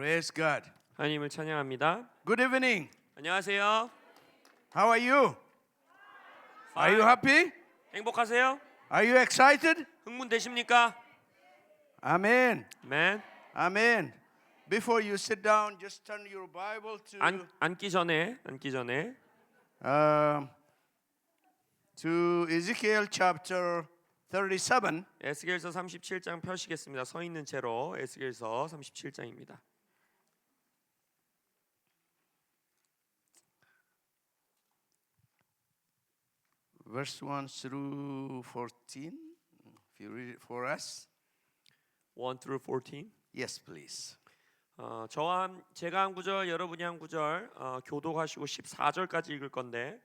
Praise God. 하나님을 찬양합니다. Good evening. 안녕하세요. How are you? Are you happy? 행복하세요? Are you excited? 흥분되십니까? Amen. 아멘. Amen. Before you sit down, just turn your Bible 앉기 전에 to Ezekiel chapter 37. 에스겔서 37장 펴시겠습니다. 서 있는 채로 에스겔서 37장입니다. Verse 1 through 14. If you read it for us. 1 through 14. Yes, please. 제가 한 구절, 여러분이 한 구절 교독하시고 14절까지 읽을 건데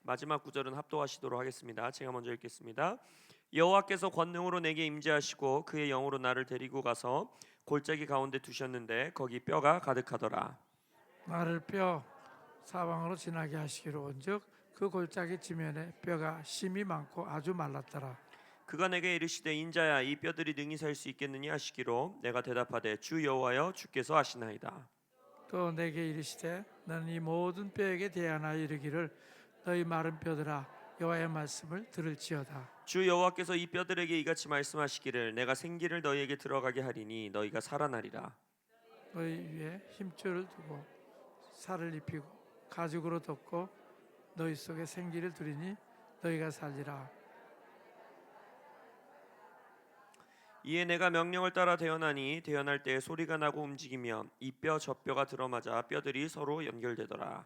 마지막 구절은 합독하시도록 하겠습니다. 제가 먼저 읽겠습니다. 여호와께서 권능으로 내게 임재하시고 그의 영으로 나를 데리고 가서 골짜기 가운데 두셨는데 거기 뼈가 가득하더라. 나를 뼈 사방으로 지나게 하시기로 온즉 그 골짜기 지면에 뼈가 심이 많고 아주 말랐더라. 그가 내게 이르시되 인자야 이 뼈들이 능히 살 수 있겠느냐 하시기로 내가 대답하되 주 여호와여 주께서 하시나이다. 또 내게 이르시되 너는 이 모든 뼈에게 대하여 이르기를 너희 마른 뼈들아 여호와의 말씀을 들을지어다. 주 여호와께서 이 뼈들에게 이같이 말씀하시기를 내가 생기를 너희에게 들어가게 하리니 너희가 살아나리라. 너희 위에 힘줄을 두고 살을 입히고 가죽으로 덮고 너희 속에 생기를 두리니 너희가 살리라. 이에 내가 명령을 따라 대언하니 대언할 때에 소리가 나고 움직이며 이 뼈 저 뼈가 들어맞아 뼈들이 서로 연결되더라.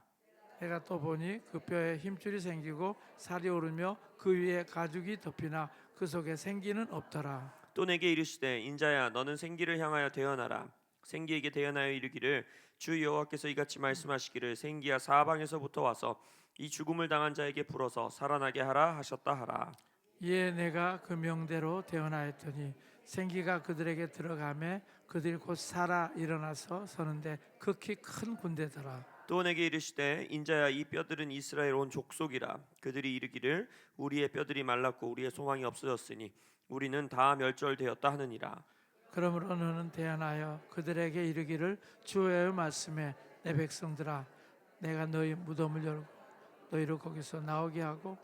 내가 또 보니 그 뼈에 힘줄이 생기고 살이 오르며 그 위에 가죽이 덮이나 그 속에 생기는 없더라. 또 내게 이르시되 인자야 너는 생기를 향하여 대언하라. 생기에게 대언하여 이르기를 주 여호와께서 이같이 말씀하시기를 생기야 사방에서부터 와서 이 죽음을 당한 자에게 불어서 살아나게 하라 하셨다 하라. 이에 내가 그 명대로 대언하였더니 생기가 그들에게 들어가매 그들이 곧 살아 일어나서 서는데 극히 큰 군대더라. 또 내게 이르시되 인자야 이 뼈들은 이스라엘 온 족속이라. 그들이 이르기를 우리의 뼈들이 말랐고 우리의 소망이 없어졌으니 우리는 다 멸절되었다 하느니라. 그러므로 너는 대언하여 그들에게 이르기를 주의 말씀에 내 백성들아 내가 너희 무덤을 열고 너희를 거기서 나오게 하고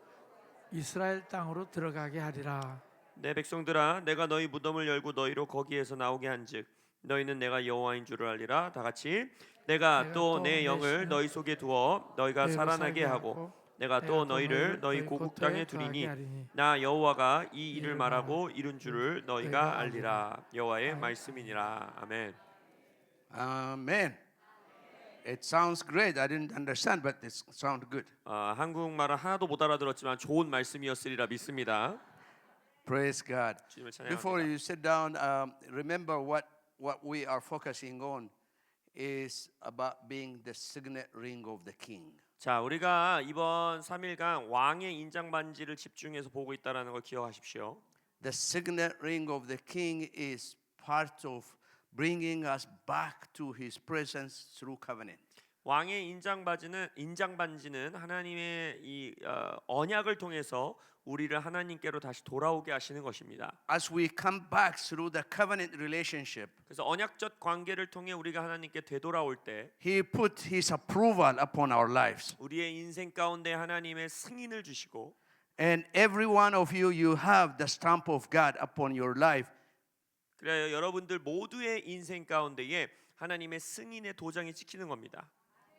이스라엘 땅으로 들어가게 하리라. 내 백성들아 내가 너희 무덤을 열고 너희로 거기에서 나오게 한즉 너희는 내가 여호와인 줄을 알리라. 다 같이 내가 또 내 영을 너희 속에 두어 너희가 살아나게 하고 내가 또 너희를 너희 고국 땅에 두리니 나 여호와가 이 일을 말하고 이룬 줄을 너희가 알리라. 여호와의 말씀이니라. 아멘. Amen. It sounds great. I didn't understand, but it sounds good. 한국말은 하나도 못 알아들었지만 좋은 말씀이었으리라 믿습니다. Praise God. 주님을 Before 찬양합니다. you sit down, remember what we are focusing on is about being the signet ring of the king. 자, 우리가 이번 3일간 왕의 인장 반지를 집중해서 보고 있다라는 걸 기억하십시오. The signet ring of the king is part of bringing us back to his presence through covenant. 왕의 인장 반지는 하나님의 이 언약을 통해서 우리를 하나님께로 다시 돌아오게 하시는 것입니다. As we come back through the covenant relationship, 그래서 언약적 관계를 통해 우리가 하나님께 되돌아올 때 he put his approval upon our lives. 우리의 인생 가운데 하나님의 승인을 주시고 And every one of you, you have the stamp of God upon your life. 그래요. 여러분들 모두의 인생 가운데에 하나님의 승인의 도장이 찍히는 겁니다.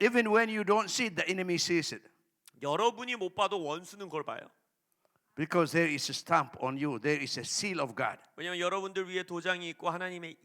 Even when you don't see it, the enemy sees it. 여러분이 못 봐도 원수는 그걸 봐요. Because there is a stamp on you. There is a seal of God. 왜냐하면 여러분들 위에 도장이 있고 하나님의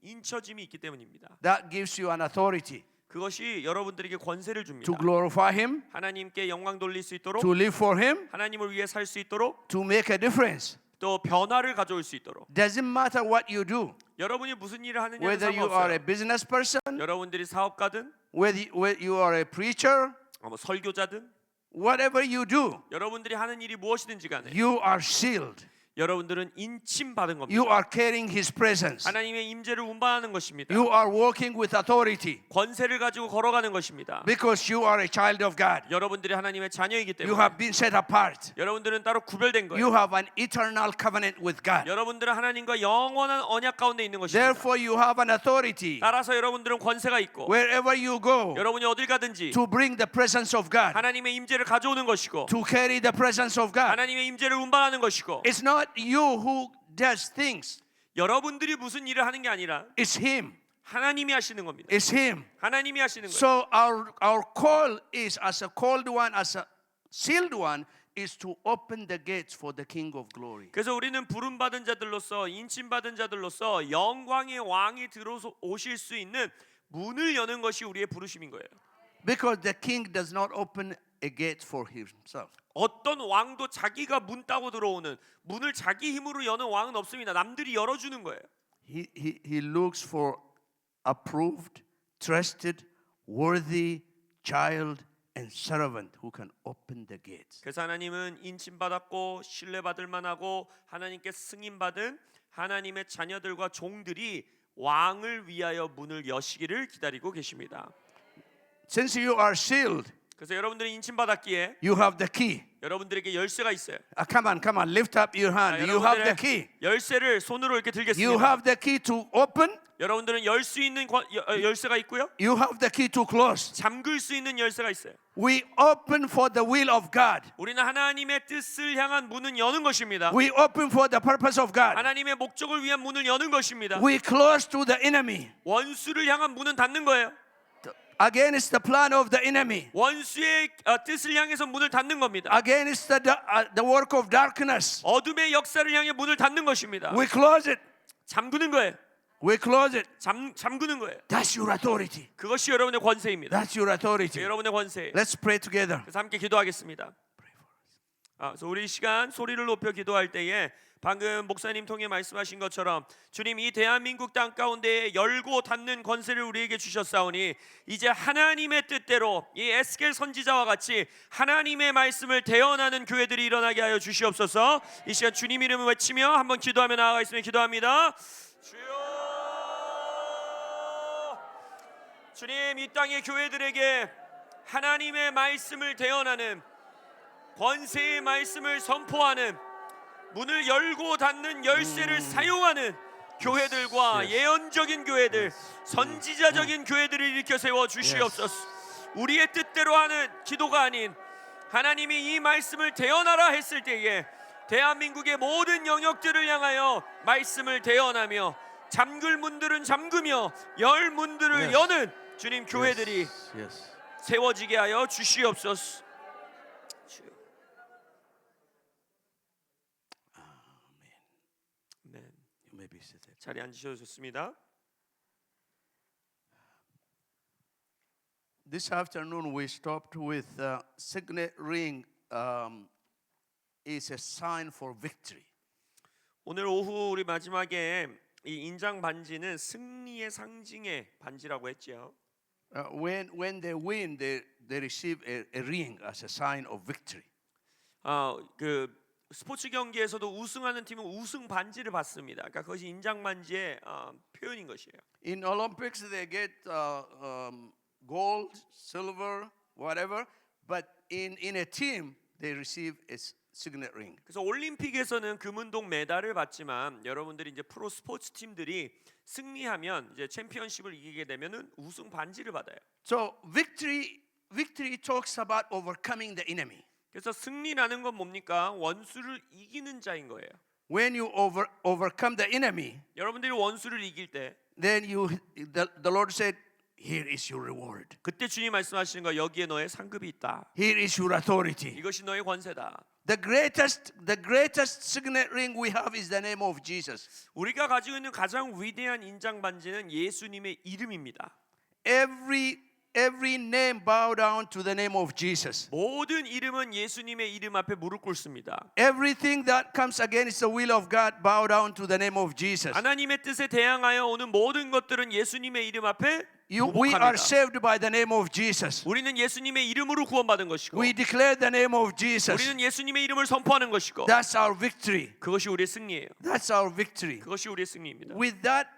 인쳐짐이 있기 때문입니다. That gives you an authority 그것이 여러분들에게 권세를 줍니다. to glorify him, 하나님께 영광 돌릴 수 있도록 to live for him, 하나님을 위해 살 수 있도록 to make a difference. 또 변화를 가져올 수 있도록 Doesn't matter what you do, 여러분이 무슨 일을 하느냐는 whether you are a 상관없어요. business person, 여러분들이 사업가든 whether you are a preacher, 뭐 설교자든 whatever you do, 여러분들이 하는 일이 무엇이든지 간에 you are sealed. 여러분들은 인침받은 겁니다. You are carrying His presence. 하나님의 임재를 운반하는 것입니다. You are walking with authority 권세를 가지고 걸어가는 것입니다. because you are a child of God. 여러분들이 하나님의 자녀이기 You 때문에 have been set apart. 여러분들은 따로 구별된 거예요. You have an eternal covenant with God. 여러분들은 하나님과 영원한 언약 가운데 있는 것입니다. Therefore, you have an authority 따라서 여러분들은 권세가 있고 wherever you go 여러분이 어딜 가든지 to bring the presence of God, 하나님의 임재를 가져오는 것이고 to carry the presence of God. 하나님의 임재를 운반하는 것이고 It's not you who does things. 여러분들이 무슨 일을 하는 게 아니라 It's Him. 하나님이 하시는 겁니다. It's Him. 하나님이 하시는 거예요. So our call is, as a called one, as a sealed one, is to open the gates for the King of Glory. 그래서 우리는 부름 받은 자들로서 인침 받은 자들로서 영광의 왕이 들어오실 수 있는 문을 여는 것이 우리의 부르심인 거예요. Because the King does not open a gate for himself. 어떤 왕도 자기가 문 따고 들어오는 문을 자기 힘으로 여는 왕은 없습니다. 남들이 열어주는 거예요. He looks for approved, trusted, worthy child and servant who can open the gates. 그래서 하나님은 인침받았고 신뢰받을 만하고 하나님께 승인받은 하나님의 자녀들과 종들이 왕을 위하여 문을 여시기를 기다리고 계십니다. Since you are sealed, 그래서 여러분들이 인침받았기에 you have the key. 여러분들에게 열쇠가 있어요. Come on, lift up your hand. You have the key. 열쇠를 손으로 이렇게 You 들겠습니다. have the key to open. 여러분들은 열 수 있는 열쇠가 있고요. You have the key to close. 잠글 수 있는 열쇠가 있어요. We open for the will of God. 우리는 하나님의 뜻을 향한 문은 여는 것입니다. We open for the purpose of God. 하나님의 목적을 위한 문을 여는 것입니다. We close to the enemy. 원수를 향한 문은 닫는 거예요. Against the plan of the enemy. 원수의 뜻을 향해서 문을 닫는 겁니다. Against the work of darkness. 어둠의 역사를 향해 문을 닫는 것입니다. We close it. 잠그는 거예요. We close it. 잠그는 거예요. That's your authority. 그것이 여러분의 권세입니다. That's your authority. 여러분의 권세. Let's pray together. 그래서 함께 기도하겠습니다. 그래서 우리 이 시간 소리를 높여 기도할 때에 방금 목사님 통해 말씀하신 것처럼 주님 이 대한민국 땅 가운데 열고 닫는 권세를 우리에게 주셨사오니 이제 하나님의 뜻대로 이 에스겔 선지자와 같이 하나님의 말씀을 대언하는 교회들이 일어나게 하여 주시옵소서. 이 시간 주님 이름을 외치며 한번 기도하며 나아가겠습니다. 기도합니다. 주여, 주님 이 땅의 교회들에게 하나님의 말씀을 대언하는 권세의 말씀을 선포하는 문을 열고 닫는 열쇠를 사용하는 교회들과 예언적인 교회들, 선지자적인 교회들을 일으켜 세워 주시옵소서. 우리의 뜻대로 하는 기도가 아닌 하나님이 이 말씀을 대언하라 했을 때에 대한민국의 모든 영역들을 향하여 말씀을 대언하며 잠글 문들은 잠그며 열 문들을 여는 주님 교회들이 세워지게 하여 주시옵소서. You may be seated. 자리에 앉으셔도 좋습니다. This afternoon we stopped with signet ring is a sign for victory. 오늘 오후 우리 마지막에 이 인장 반지는 승리의 상징의 반지라고 했죠. When they win, they receive a ring as a sign of victory. 그 스포츠 경기에서도 우승하는 팀은 우승 반지를 받습니다. 그러니까 그것이 인장 반지의 표현인 것이에요. In Olympics, they get gold, silver, whatever. But in a team, they receive a signet ring. 그래서 올림픽에서는 금은동 메달을 받지만 여러분들이 이제 프로 스포츠 팀들이 승리하면 이제 챔피언십을 이기게 되면은 우승 반지를 받아요. So victory talks about overcoming the enemy. 그래서 승리라는 건 뭡니까? 원수를 이기는 자인 거예요. When you overcome the enemy, 여러분들이 원수를 이길 때 then the Lord said, "Here is your reward. 그때 주님 말씀하시는 거 여기에 너의 상급이 있다. Here is your authority." 이것이 너의 권세다. The greatest signet ring we have is the name of Jesus. 우리가 가지고 있는 가장 위대한 인장 반지는 예수님의 이름입니다. Every every name bow down to the name of Jesus. 모든 이름은 예수님의 이름 앞에 무릎 꿇습니다. Everything that comes against the will of God bow down to the name of Jesus. 하나님의 뜻에 대항하여 오는 모든 것들은 예수님의 이름 앞에 We are 보복합니다. saved by the name of Jesus. 우리는 예수님의 이름으로 구원받은 것이고 We declare the name of Jesus. 우리는 예수님의 이름을 선포하는 것이고 That's our victory. 그것이 우리의 승리예요. That's our victory. 그것이 우리의 승리입니다. With that,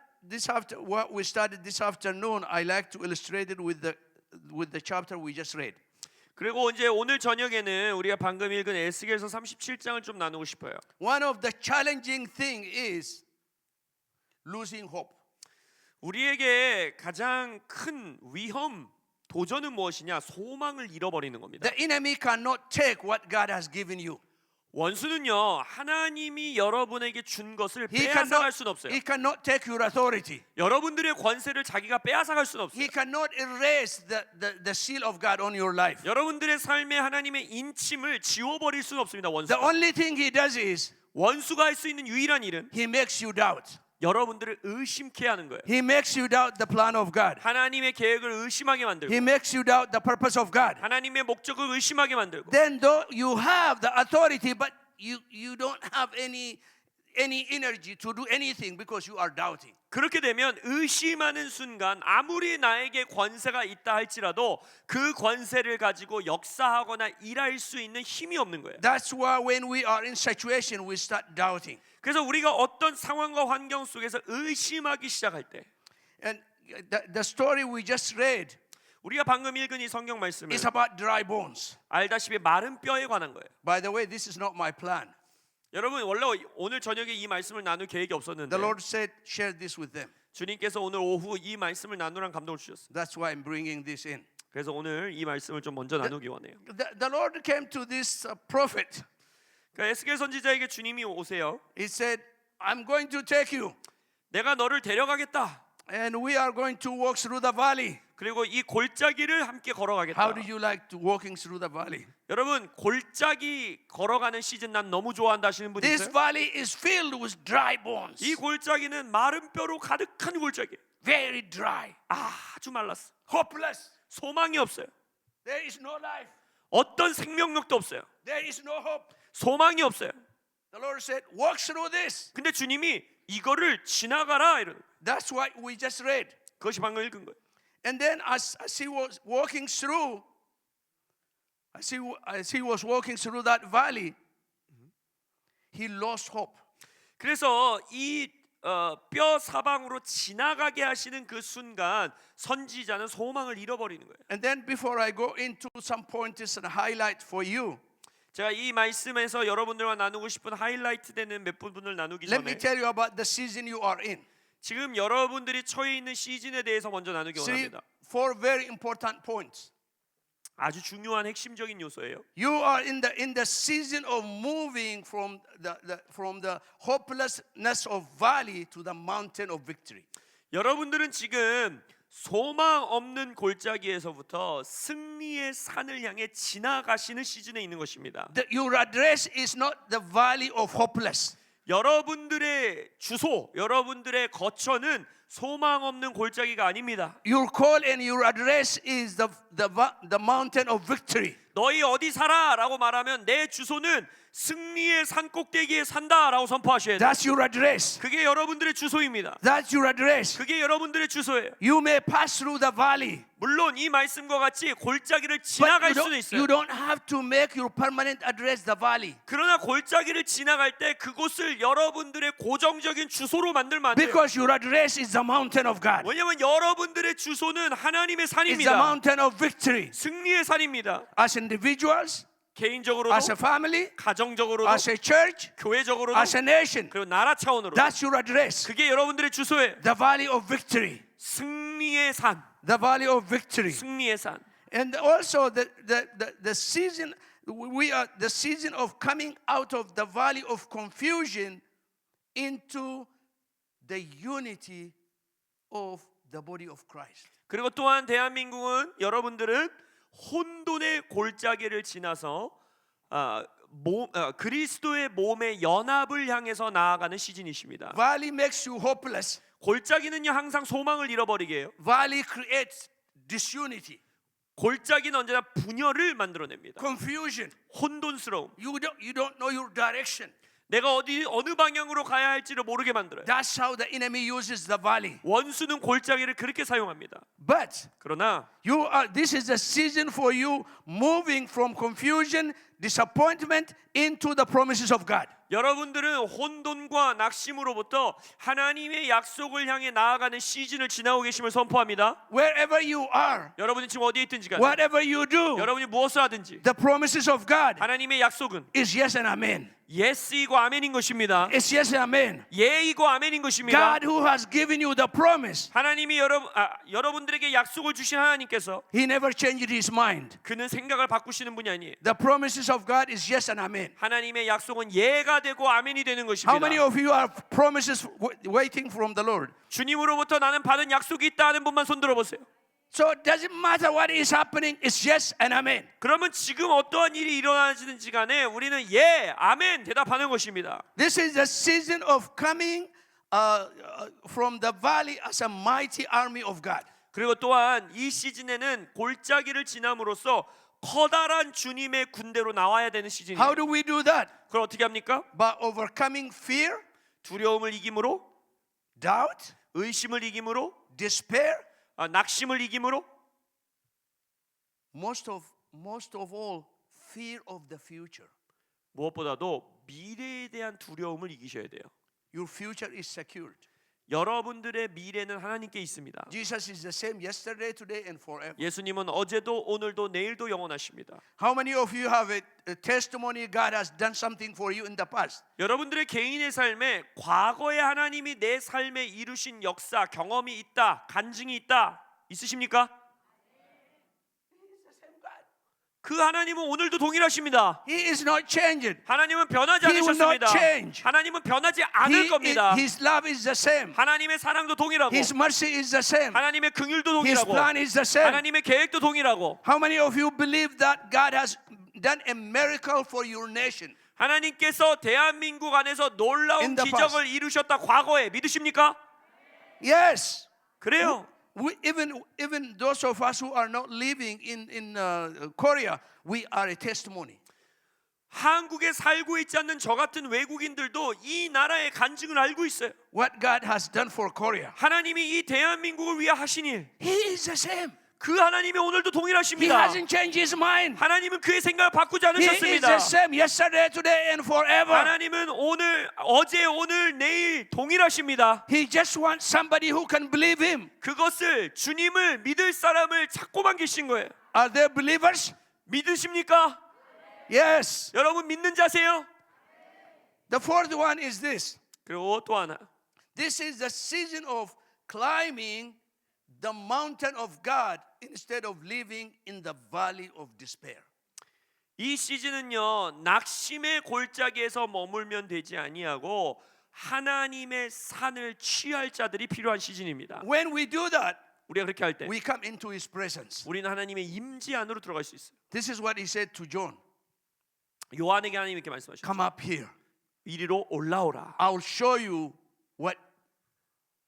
what we started this afternoon, I like to illustrate it with the chapter we just read. 그리고 이제 오늘 저녁에는 우리가 방금 읽은 에스겔서 37장을 좀 나누고 싶어요. One of the challenging thing is losing hope. 우리에게 가장 큰 위험, 도전은 무엇이냐? 소망을 잃어버리는 겁니다. The enemy cannot take what God has given you. 원수는요, 하나님이 여러분에게 준 것을 He 빼앗아갈 수는 없어요. cannot take your authority. 여러분들의 권세를 자기가 빼앗아갈 수는 없어요. He cannot erase the seal of God on your life. 여러분들의 삶에 하나님의 인침을 지워버릴 수는 없습니다. The 원수가. only thing he does is 원수가 할 수 있는 유일한 일은 he makes you doubt. 여러분들을 의심케 하는 거예요. He makes you doubt the plan of God. 하나님의 계획을 의심하게 만들고 He makes you doubt the purpose of God. 하나님의 목적을 의심하게 만들고 Then though you have the authority, but you don't have any energy to do anything because you are doubting. 그렇게 되면 의심하는 순간 아무리 나에게 권세가 있다 할지라도 그 권세를 가지고 역사하거나 일할 수 있는 힘이 없는 거예요. That's why when we are in situation, we start doubting. 그래서 우리가 어떤 상황과 환경 속에서 의심하기 시작할 때 And the story we just read 우리가 방금 읽은 이 성경 말씀은 is about dry bones. 알다시피 마른 뼈에 관한 거예요. By the way, this is not my plan. 여러분 원래 오늘 저녁에 이 말씀을 나눌 계획이 없었는데 The Lord said, share this with them. 주님께서 오늘 오후 이 말씀을 나누란 감동을 주셨어요. That's why I'm bringing this in. 그래서 오늘 이 말씀을 좀 먼저 나누기 원해요. The Lord came to this prophet. 그러니까 에스겔 선지자에게 주님이 오세요. He said, I'm going to take you. 내가 너를 데려가겠다. And we are going to walk through the valley. 그리고 이 골짜기를 함께 걸어가겠다. How do you like to walking through the valley? 여러분 골짜기 걸어가는 시즌 난 너무 좋아한다 하시는 분 This 있어요? valley is filled with dry bones. 이 골짜기는 마른 뼈로 가득한 골짜기. Very dry. 아주 말랐어. Hopeless. 소망이 없어요. There is no life. 어떤 생명력도 없어요. There is no hope. 소망이 없어요. The Lord said, walk through this. 근데 주님이 이거를 지나가라 이러는. That's what we just read. 그것이 방금 읽은 거예요. And then as he was walking through, as he was walking through that valley, he lost hope. 그래서 이 뼈 사방으로 지나가게 하시는 그 순간 선지자는 소망을 잃어버리는 거예요. And then before I go into some pointers and highlight for you, 제가 이 말씀에서 여러분들과 나누고 싶은 하이라이트 되는 몇 부분을 나누기 let me 전에 tell you about the season you are in. 지금 여러분들이 처해 있는 시즌에 대해서 먼저 나누기 See, 원합니다. four very important points. 아주 중요한 핵심적인 요소예요. You are in the season of moving from the hopelessness of valley to the mountain of victory. 여러분들은 지금 소망 없는 골짜기에서부터 승리의 산을 향해 지나가시는 시즌에 있는 것입니다. Your address is not the valley of hopeless. 여러분들의 주소, 여러분들의 거처는 소망 없는 골짜기가 아닙니다. Your call and your address is the mountain of victory. 너희 어디 살아라고 말하면 내 주소는 승리의 산 꼭대기에 산다라고 선포하셔야 돼요. That's your address. 그게 여러분들의 주소입니다. That's your address. 그게 여러분들의 주소예요. You may pass through the valley. 물론 이 말씀과 같이 골짜기를 지나갈 수는 You 있어요. don't have to make your permanent address the valley. 그러나 골짜기를 지나갈 때 그곳을 여러분들의 고정적인 주소로 만들면 안 돼요. Because your address is the mountain of God. 왜냐하면 여러분들의 주소는 하나님의 It's the 산입니다. mountain of victory. 승리의 산입니다. As individuals, 개인적으로도, as a family, 가정적으로도, as a church, 교회적으로도, as a nation. 그리고 나라 차원으로. That's your address. 그게 여러분들의 주소예요. The valley of victory. 승리의 산, The valley of victory. 승리의 산. And also the season, we are the season of coming out of the valley of confusion into the unity of the body of Christ. 그리고 또한 대한민국은 여러분들은 혼돈의 골짜기를 지나서 그리스도의 몸의 연합을 향해서 나아가는 시즌이십니다. Valley makes you hopeless. 골짜기는요 항상 소망을 잃어버리게 해요. Valley creates disunity. 골짜기는 언제나 분열을 만들어냅니다. confusion. 혼돈스러움. You don't know your direction. 내가 어느 방향으로 가야 할지를 모르게 만들어요. That's how the enemy uses the valley. 원수는 골짜기를 그렇게 사용합니다. But 그러나 this is the season for you moving from confusion, disappointment into the promises of God. 여러분들은 혼돈과 낙심으로부터 하나님의 약속을 향해 나아가는 시즌을 지나고 계심을 선포합니다. Wherever you are, 여러분이 지금 어디에 있든지 간에 whatever you do, 여러분이 무엇을 하든지 the promises of God 하나님의 약속은 is yes and amen. 예스이고 아멘인 것입니다. It's yes and amen. 예이고 아멘인 것입니다. God who has given you the promise, 하나님이 여러분들에게 약속을 주신 하나님께서 He never changed His mind. 그는 생각을 바꾸시는 분이 아니에요. The promises of God is yes and amen. 하나님의 약속은 예가 되고 아멘이 되는 How 것입니다. many of you are promises waiting from the Lord? 주님으로부터 나는 받은 약속이 있다 하는 분만 손 들어보세요. So it doesn't matter what is happening, it's yes and amen. 그러면 지금 어떠한 일이 일어나지는지 간에 우리는 예, 아멘 대답하는 것입니다. This is the season of coming from the valley as a mighty army of God. 그리고 또한 이 시즌에는 골짜기를 지남으로써 커다란 주님의 군대로 나와야 되는 시즌이에요. How do we do that? 그걸 어떻게 합니까? By overcoming fear, 두려움을 이김으로, doubt, 의심을 이김으로, despair. 낙심을 이김으로, Most of all, fear of the future. 무엇보다도 미래에 대한 두려움을 이기셔야 돼요. Your future is secured. 여러분들의 미래는 하나님께 있습니다. Jesus is the same yesterday, today, and forever. 예수님은 어제도 오늘도 내일도 영원하십니다. How many of you have a testimony God has done something for you in the past? 여러분들의 개인의 삶에 과거에 하나님이 내 삶에 이루신 역사, 경험이 있다, 간증이 있다, 있으십니까? 그 하나님은 오늘도 동일하십니다. He is not changed. 하나님은 변하지 He will not 않으셨습니다. change. 하나님은 변하지 않을 겁니다. His love is the same. 하나님의 사랑도 동일하고 His mercy is the same. 하나님의 긍휼도 His 동일하고 plan is the same. 하나님의 계획도 동일하고 How many of you believe that God has done a miracle for your nation? 하나님께서 대한민국 안에서 놀라운 In the 기적을 이루셨다 과거에 믿으십니까? Yes. 그래요. Even those of us who are not living in Korea, we are a testimony. 한국에 살고 있지 않는 저 같은 외국인들도 이 나라의 간증을 알고 있어요. What God has done for Korea. 하나님이 이 대한민국을 위해 하신 일, He is the same. 그 하나님이 오늘도 He 동일하십니다. hasn't changed His mind. 하나님은 그의 생각을 바꾸지 He is 않으셨습니다. the same yesterday, today, and forever. 하나님은 어제, 오늘, 내일 동일하십니다. He just wants somebody who can believe Him. 그것을 주님을 믿을 사람을 찾고만 계신 거예요. Are there believers? 믿으십니까? Yes. 여러분 믿는 자세요? The fourth one is this. 그리고 또 하나. This is the season of climbing the mountain of God instead of living in the valley of despair. 이 시즌은요 낙심의 골짜기에서 머물면 되지 아니하고 하나님의 산을 취할 자들이 필요한 시즌입니다. When we do that, 우리가 그렇게 할 때 we come into His presence. 우리는 하나님의 임재 안으로 들어갈 수 있어요. This is what He said to John. 요한에게 하나님 이렇게 말씀하셨죠. Come up here. 이리로 올라오라. I'll show you what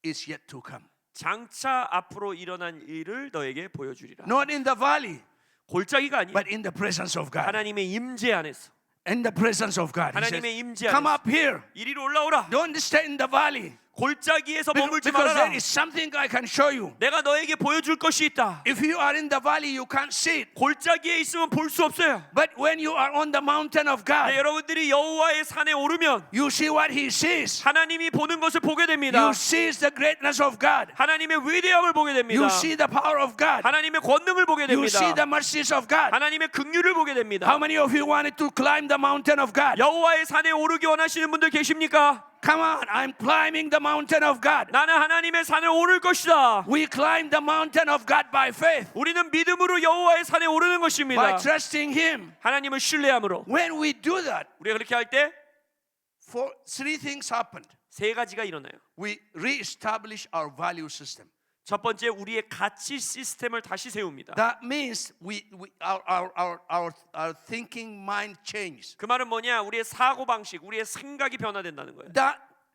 is yet to come. 장차 앞으로 일어난 일을 너에게 보여주리라. Not in the valley, 골짜기가 아니에요. but in the presence of God. 하나님의 임재 안에서. In the presence of God. He 하나님의 says, 임재 come 안에서. up here. 이리로 올라오라. Don't stay in the valley. 골짜기에서 머물지 Because 말아라. there is something I can show you. 내가 너에게 보여줄 것이 있다. If you are in the valley, you can't see it. 골짜기에 있으면 볼 수 없어요. But when you are on the mountain of God, 네, 여러분들이 여호와의 산에 오르면 you see what He sees. 하나님이 보는 것을 보게 됩니다. You see the greatness of God. 하나님의 위대함을 보게 됩니다. You see the power of God. 하나님의 권능을 보게 You 됩니다. see the mercies of God. 하나님의 긍휼을 보게 됩니다. How many of you wanted to climb the mountain of God? 여호와의 산에 오르기 원하시는 분들 계십니까? Come on, I'm climbing the mountain of God. 나는 하나님의 산을 오를 것이다. We climb the mountain of God by faith, 우리는 믿음으로 여호와의 산에 오르는 by 것입니다. trusting Him. 하나님을 신뢰함으로. When we do that, 우리가 그렇게 할 때 three things happened. 세 가지가 일어나요. We reestablish our value system. 첫 번째, 우리의 가치 시스템을 다시 세웁니다. That means our thinking mind changes. 그 말은 뭐냐? 우리의 사고 방식, 우리의 생각이 변화된다는 거예요.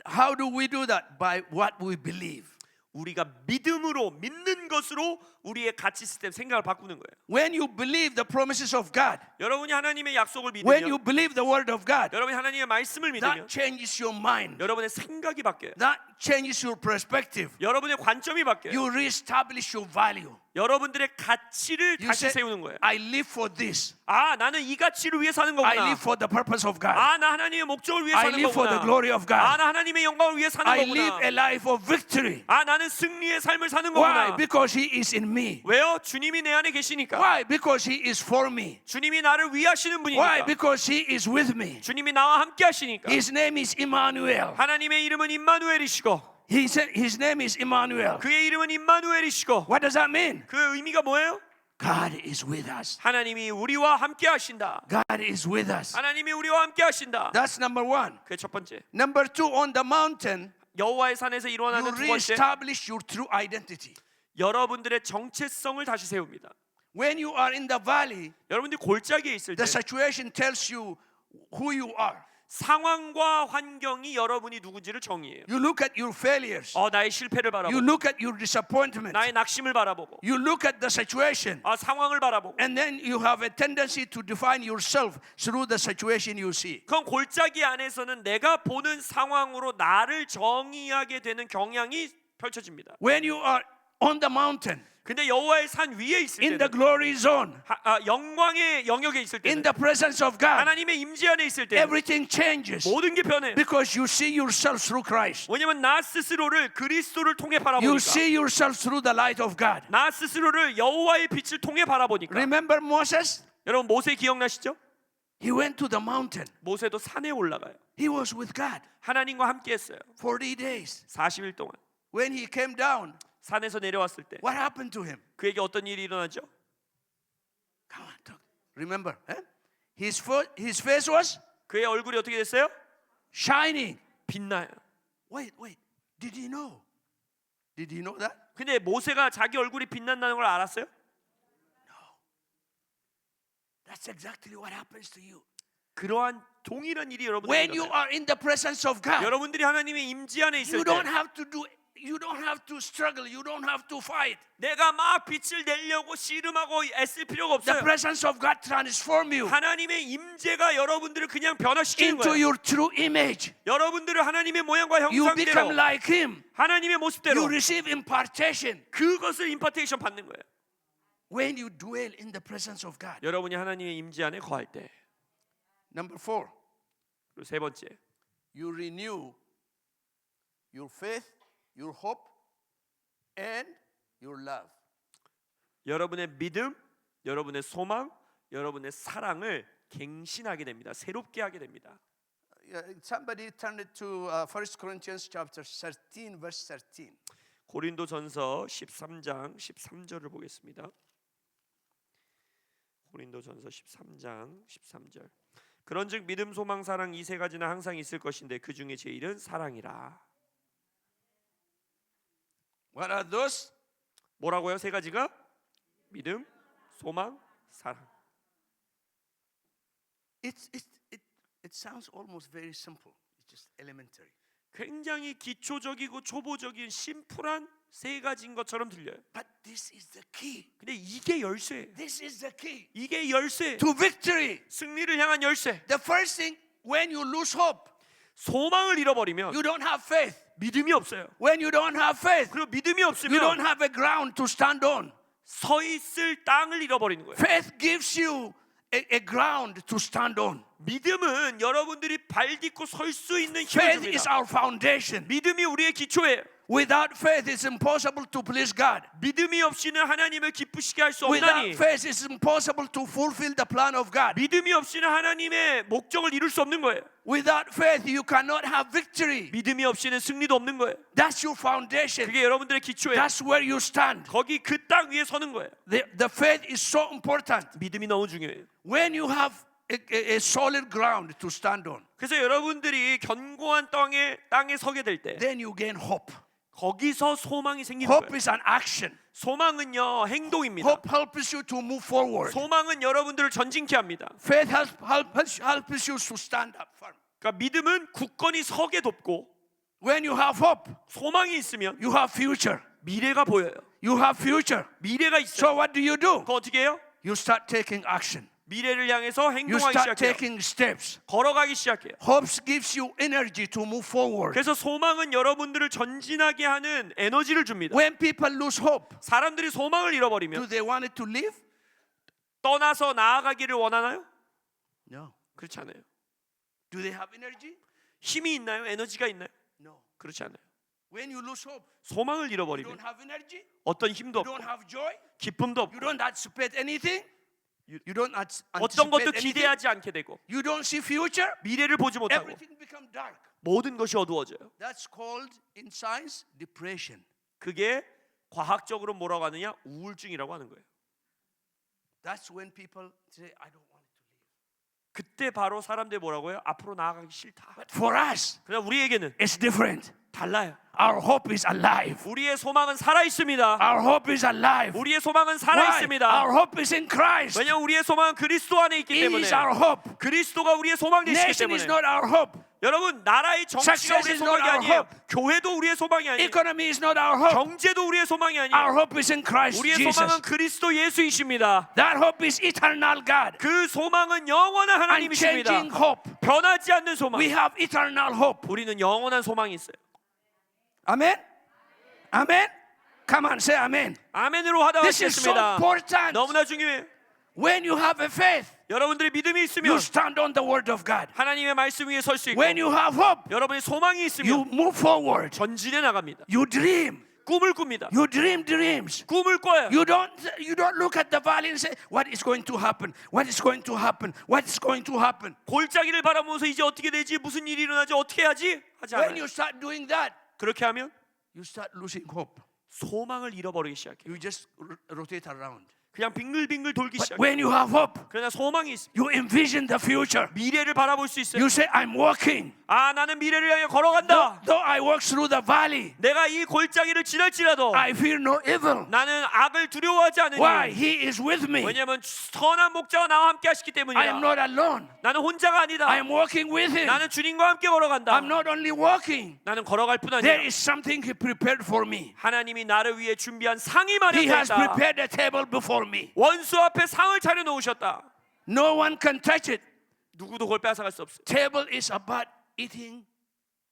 How do we do that? By what we believe. 우리가 믿음으로 믿는 것으로 우리의 가치 시스템 생각을 바꾸는 거예요. When you believe the promises of God, 여러분이 하나님의 약속을 when you 믿으면, believe the word of God, 여러분이 하나님의 말씀을 믿으면 that changes your mind. 여러분의 생각이 바뀌어요. That changes your perspective. 여러분의 관점이 바뀌어요. You reestablish your value. 여러분들의 가치를 You 다시 say, 세우는 거예요. I live for this. 아, 나는 이 가치를 위해 사는 I 거구나. live for the purpose of God. 아, 나 하나님의 목적을 위해 I 사는 live for the 거구나. glory of 아, God. 나 하나님의 영광을 위해 사는 I live 거구나. a life of victory. 아, 나는 승리의 삶을 사는 Why? 거구나. Because He is in me. 왜요? 주님이 내 안에 계시니까. Why? Because He is for me. 주님이 나를 위하시는 Why? 분이니까. Because He is with me. 주님이 나와 함께 하시니까. His name is Emmanuel. 하나님의 이름은 임마누엘이시고 His name is Emmanuel. 그의 이름은 임마누엘이시고 What does that mean? 그 의미가 뭐예요? God is with us. 하나님이 우리와 함께 하신다. God is with us. 하나님이 우리와 함께 하신다. That's number one. 그게 첫 번째. Number two, on the mountain, 여호와의 산에서 you 일어나는 두 번째, reestablish your true identity. 여러분들의 정체성을 다시 세웁니다. When you are in the valley, 여러분들이 골짜기에 있을 때 the situation tells you who you are. 상황과 환경이 여러분이 누군지를 정의해요. You look at your failures. 나의 실패를 You 바라보고 look at your disappointment. 나의 낙심을 바라보고 You look at the situation. 상황을 바라보고 And then you have a tendency to define yourself through the situation you see. 그건 골짜기 안에서는 내가 보는 상황으로 나를 정의하게 되는 경향이 펼쳐집니다. When you are on the mountain, 근데 여호와의 산 위에 있을 in the 때는 glory zone, 영광의 영역에 있을 in 때는 the presence of God, 하나님의 임재 안에 있을 때는 everything changes 모든 게 변해요. because you see yourself through Christ. 왜냐면 나 스스로를 그리스도를 통해 You 바라보니까 see yourself through the light of God. 나 스스로를 여호와의 빛을 통해 바라보니까 Remember Moses? 여러분 모세 기억나시죠? He went to the mountain. 모세도 산에 올라가요. He was with God 하나님과 함께 했어요. 40 days. 40일 동안. When he came down, 산에서 내려왔을 때 what happened to him? 그에게 어떤 일이 일어나죠? Come on, talk. Remember, his face was 그의 얼굴이 어떻게 됐어요? shining. 빛나요. Wait. Did he know? Did he know that? 근데 모세가 자기 얼굴이 빛난다는 걸 알았어요? That's exactly what happens to you. 그러한 동일한 일이 여러분에게 When you 일어나요. are in the presence of God, 여러분들이 하나님의 임재 안에 있을 you 때 don't have to do. You don't have to struggle. You don't have to fight. 내가 막 빛을 내려고 씨름하고 애쓸 필요가 The 없어요. presence of God transform you 하나님의 임재가 여러분들을 그냥 변화시키는 into 거예요. your true image. 여러분들을 하나님의 모양과 You become 형상대로 like Him. 하나님의 모습대로 You receive impartation 그것을 임파테이션 받는 거예요. when you dwell in the presence of God. 여러분이 하나님의 임재 안에 거할 때. Number 4, 그리고 세 번째, you renew your faith, your hope, and your love. 여러분의 믿음, 여러분의 소망, 여러분의 사랑을 갱신하게 됩니다. 새롭게 하게 됩니다. Somebody turn it to 1 Corinthians chapter 13, verse 13. 고린도전서 13장 13절을 보겠습니다. 고린도전서 13장 13절. 그런즉 믿음, 소망, 사랑 이 세 가지는 항상 있을 것인데 그 중에 제일은 사랑이라. What are those? 뭐라고요? 세 가지가? 믿음, 소망, 사랑. It sounds almost very simple. It's just elementary. 굉장히 기초적이고 초보적인 심플한 세 가지인 것처럼 들려요. But this is the key. 근데 이게 열쇠예요. This is the key 이게 열쇠. to victory. 승리를 향한 열쇠. The first thing, when you lose hope, 소망을 잃어버리면 you don't have faith. 믿음이 없어요. When you don't have faith, 그리고 믿음이 you don't 없으면 have a ground to stand on. 서 있을 땅을 잃어버리는 거예요. Faith gives you a ground to stand on. 믿음은 여러분들이 발 딛고 설 수 있는 힘을 Faith is 줍니다. our foundation. 믿음이 우리의 기초예요. Without faith, it's impossible to please God. 믿음이 없이는 하나님을 기쁘시게 할 수 Without 없나니 faith, it's impossible to fulfill the plan of God. 믿음이 없이는 하나님의 목적을 이룰 수 없는 거예요. Without faith, you cannot have victory. 믿음이 없이는 승리도 없는 거예요. That's your foundation. 그게 여러분들의 기초예요. That's where you stand. 거기 그 땅 위에 서는 거예요. The faith is so important. 믿음이 너무 중요해요. When you have a solid ground to stand on, 그래서 여러분들이 견고한 땅에 서게 될 때 then you gain hope. 거기서 소망이 생기는 Hope 거예요. is an action. 소망은요 행동입니다. Hope helps you to move forward. 소망은 여러분들을 전진케 합니다. Faith helps you to stand up firm. 그러니까 믿음은 굳건히 서게 돕고 When you have hope, 소망이 있으면 you have future. 미래가 보여요. You have future. 미래가 있어요. So what do? 그거 어떻게 해요? You start taking action. 미래를 향해서 You 행동하기 start 시작해요. taking steps. 걸어가기 시작해요. Hope gives you energy to move forward. 그래서 소망은 여러분들을 전진하게 하는 에너지를 줍니다. When people lose hope, 사람들이 소망을 do 잃어버리면 they want it to live? 떠나서 나아가기를 원하나요? No. 그렇지 않아요. Do they have energy? 힘이 있나요? 에너지가 있나요? No. 그렇지 않아요. When you lose hope, 소망을 you 잃어버리면 don't have energy, 어떤 힘도 you don't 없고 have joy, 기쁨도 you 없고 don't anticipate anything, you don't 어떤 것도 anticipate anything, 기대하지 않게 되고 you don't see future, 미래를 보지 못하고 everything become dark. 모든 것이 어두워져요. That's called in science depression. 그게 과학적으로 뭐라고 하느냐? 우울증이라고 하는 거예요. That's when people say, I don't want it to live. 그때 바로 사람들이 뭐라고 해요? 앞으로 나아가기 싫다. But for us, 그러나 우리에게는 it's different. 달라요. Our hope is alive. 우리의 소망은 살아 있습니다. Our hope is alive. 우리의 소망은 살아 Why? 있습니다. Our hope is in Christ. 왜냐하면 우리의 소망은 그리스도 안에 있기 He 때문에. is our hope. 그리스도가 우리의 소망 되시기 Nation is 때문에. not our hope. 여러분 나라의 정치가 Success 우리의 is not 소망이 our 아니에요. hope. 교회도 우리의 소망이 아니에요. Economy is not our hope. 경제도 우리의 소망이 Our 아니에요. hope is in Christ 우리의 Jesus. 소망은 그리스도 예수이십니다. That hope is eternal God. 그 소망은 영원한 하나님이십니다. Unchanging hope. 변하지 않는 소망. We have eternal hope. 우리는 영원한 소망이 있어요. Amen? Amen? Come on, say amen. 아멘으로 This is so 하다하겠습니다. important. 너무나 중요해요. When you have a faith, 여러분들의 믿음이 you 있으면 stand on the word of God. 하나님의 말씀 위에 설 수 있고 When you have hope, 여러분의 소망이 you 있으면 move forward. 전진해 나갑니다. You dream. 꿈을 꿉니다. You dream dreams. 꿈을 꿔요. You don't look at the valley and say, what is going to happen? What is going to happen? What is going to happen? 골짜기를 바라보면서 이제 어떻게 되지? 무슨 일이 일어나지? 어떻게 해야지? 하지 When 않아요. you start doing that, 그렇게 하면 you start losing hope. 소망을 잃어버리기 시작해요. You just rotate around. 그냥 빙글빙글 돌기 But 시작해요. when you have hope, 그러나 소망이 있습니다. you envision the future. 미래를 바라볼 수 있어요. You say, I'm walking. 아 나는 미래를 향해 걸어간다. Though I walk through the valley, 내가 이 골짜기를 지날지라도 I fear no evil. 나는 악을 두려워하지 Why? 않으니 He is with me. 왜냐하면 선한 목자가 나와 함께 하시기 I am 때문이야. not alone. 나는 혼자가 아니다. I am walking with him. 나는 주님과 함께 걸어간다. I'm not only walking. 나는 걸어갈 뿐 There 아니라 is something he prepared for me. 하나님이 나를 위해 준비한 상이 He 마련되어 has 있다. prepared a table before me. 원수 앞에 상을 차려놓으셨다. No one can touch it. 누구도 그걸 뺏어갈 수 없어요. Table is about eating,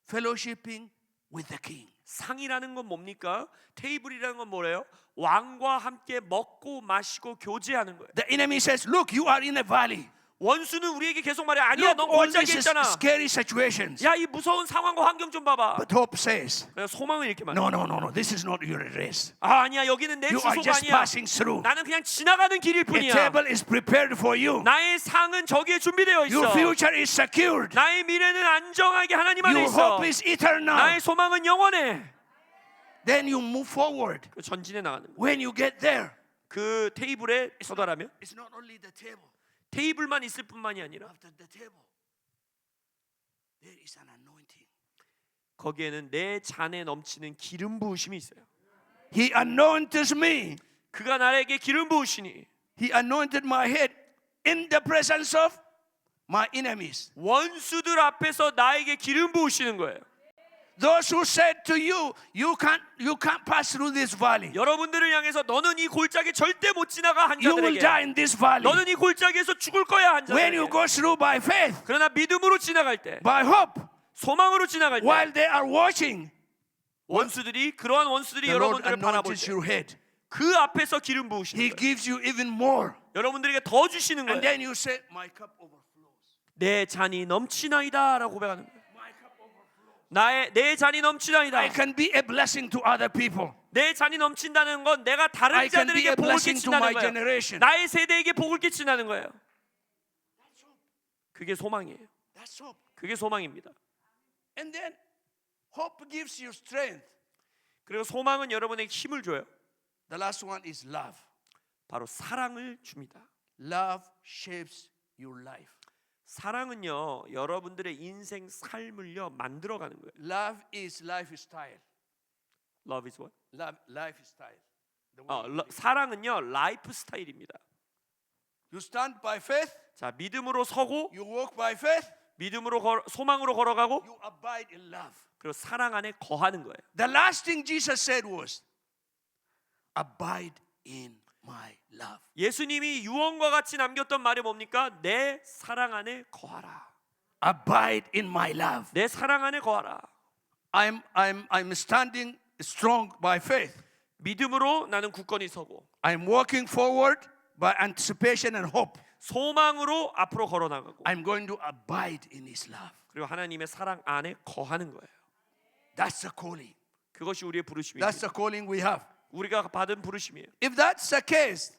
fellowshipping with the king. 상이라는 건 뭡니까? 테이블이라는 건 뭐래요? 왕과 함께 먹고 마시고 교제하는 거예요. The enemy says, look, you are in a valley. 원수는 우리에게 계속 말해 아니야 Look, 넌 all 골짜기에 these 있잖아. scary situations. 야 이 무서운 상황과 환경 좀 봐봐. But hope says, 그래서 소망을 이렇게 말해. no. This is not your race. 아 아니야 여기는 내 You are 주소가 just 아니야. passing through. 나는 그냥 지나가는 길일 A 뿐이야. table is prepared for you. 나의 상은 저기에 준비되어 Your 있어. future is secured. 나의 미래는 안정하게 하나님 안에 Your 있어. hope is eternal. 나의 소망은 영원해. Then you move forward. 그 전진해 나가는 거예요. When you get there, 그 테이블에 서다라면 it's not only the table. 테이블만 있을 뿐만이 아니라 After the table, there is an anointing. 거기에는 내 잔에 넘치는 기름 부으심이 있어요. He anoints me. 그가 나에게 기름 부으시니 He anointed my head in the presence of my enemies. 원수들 앞에서 나에게 기름 부으시는 거예요. Those who said to you, you can't pass through this valley. 여러분들을 향해서 너는 이 골짜기 절대 못 지나가 한 You will 자들에게 die in this valley. 너는 이 골짜기에서 죽을 거야 한 When you 자들에게 go through by faith, 그러나 믿음으로 지나갈 때 by hope, 소망으로 지나갈 때 while they are watching, 원수들이 그러한 원수들이 the Lord 여러분들을 바라볼 anoints 때 your head. 그 앞에서 기름 부으시는 He 거예요. gives you even more. 여러분들에게 더 주시는 And 거예요. then you say, my cup overflows. 내 잔이 넘치나이다라고 고백하는 거예요. My cup overflows. 내 잔이 넘치나이다. I can be a blessing to other people. 내 잔이 넘친다는 건 내가 I 다른 can be 자들에게 a 복을 blessing to my 끼친다는 거예요. generation. 나의 세대에게 복을 끼친다는 거예요. 그게 소망이에요. That's hope. 그게 소망입니다. And then hope gives you strength. 그리고 소망은 여러분에게 힘을 줘요. The last one is love. 바로 사랑을 줍니다. Love shapes your life. 사랑은요 여러분들의 인생 삶을요 만들어가는 거예요. Love is lifestyle. Love is what? Love lifestyle. The way you live. 사랑은요 라이프 스타일입니다. You stand by faith. 자 믿음으로 서고 You walk by faith. 소망으로 걸어가고 you abide in love. 그리고 사랑 안에 거하는 거예요. The last thing Jesus said was, abide in my love. 예수님이 유언과 같이 남겼던 말이 뭡니까? 내 사랑 안에 거하라. Abide in my love. 내 사랑 안에 거하라. I'm standing strong by faith. 믿음으로 나는 굳건히 서고 I'm walking forward by anticipation and hope. 소망으로 앞으로 걸어 나가고 I'm going to abide in His love. 그리고 하나님의 사랑 안에 거하는 거예요. That's the calling. 그것이 우리의 That's 부르심입니다. the calling we have. 우리가 받은 부르심이에요. If that's the case,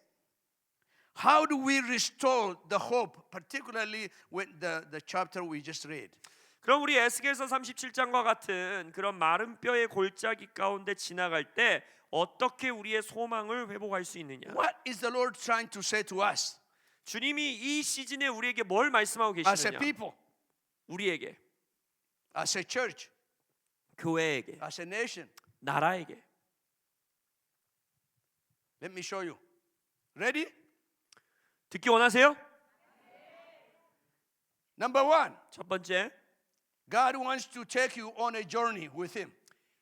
how do we restore the hope, particularly with the chapter we just read? 그럼 우리 에스겔서 37장과 같은 그런 마른 뼈의 골짜기 가운데 지나갈 때 어떻게 우리의 소망을 회복할 수 있느냐? What is the Lord trying to say to us 주님이 이 시즌에 우리에게 뭘 말씀하고 as a 계시느냐? people, 우리에게, as a church, 교회에게, as a nation? 나라에게. Let me show you. Ready? 듣기 원하세요? Number one, 첫 번째, God wants to take you on a journey with Him.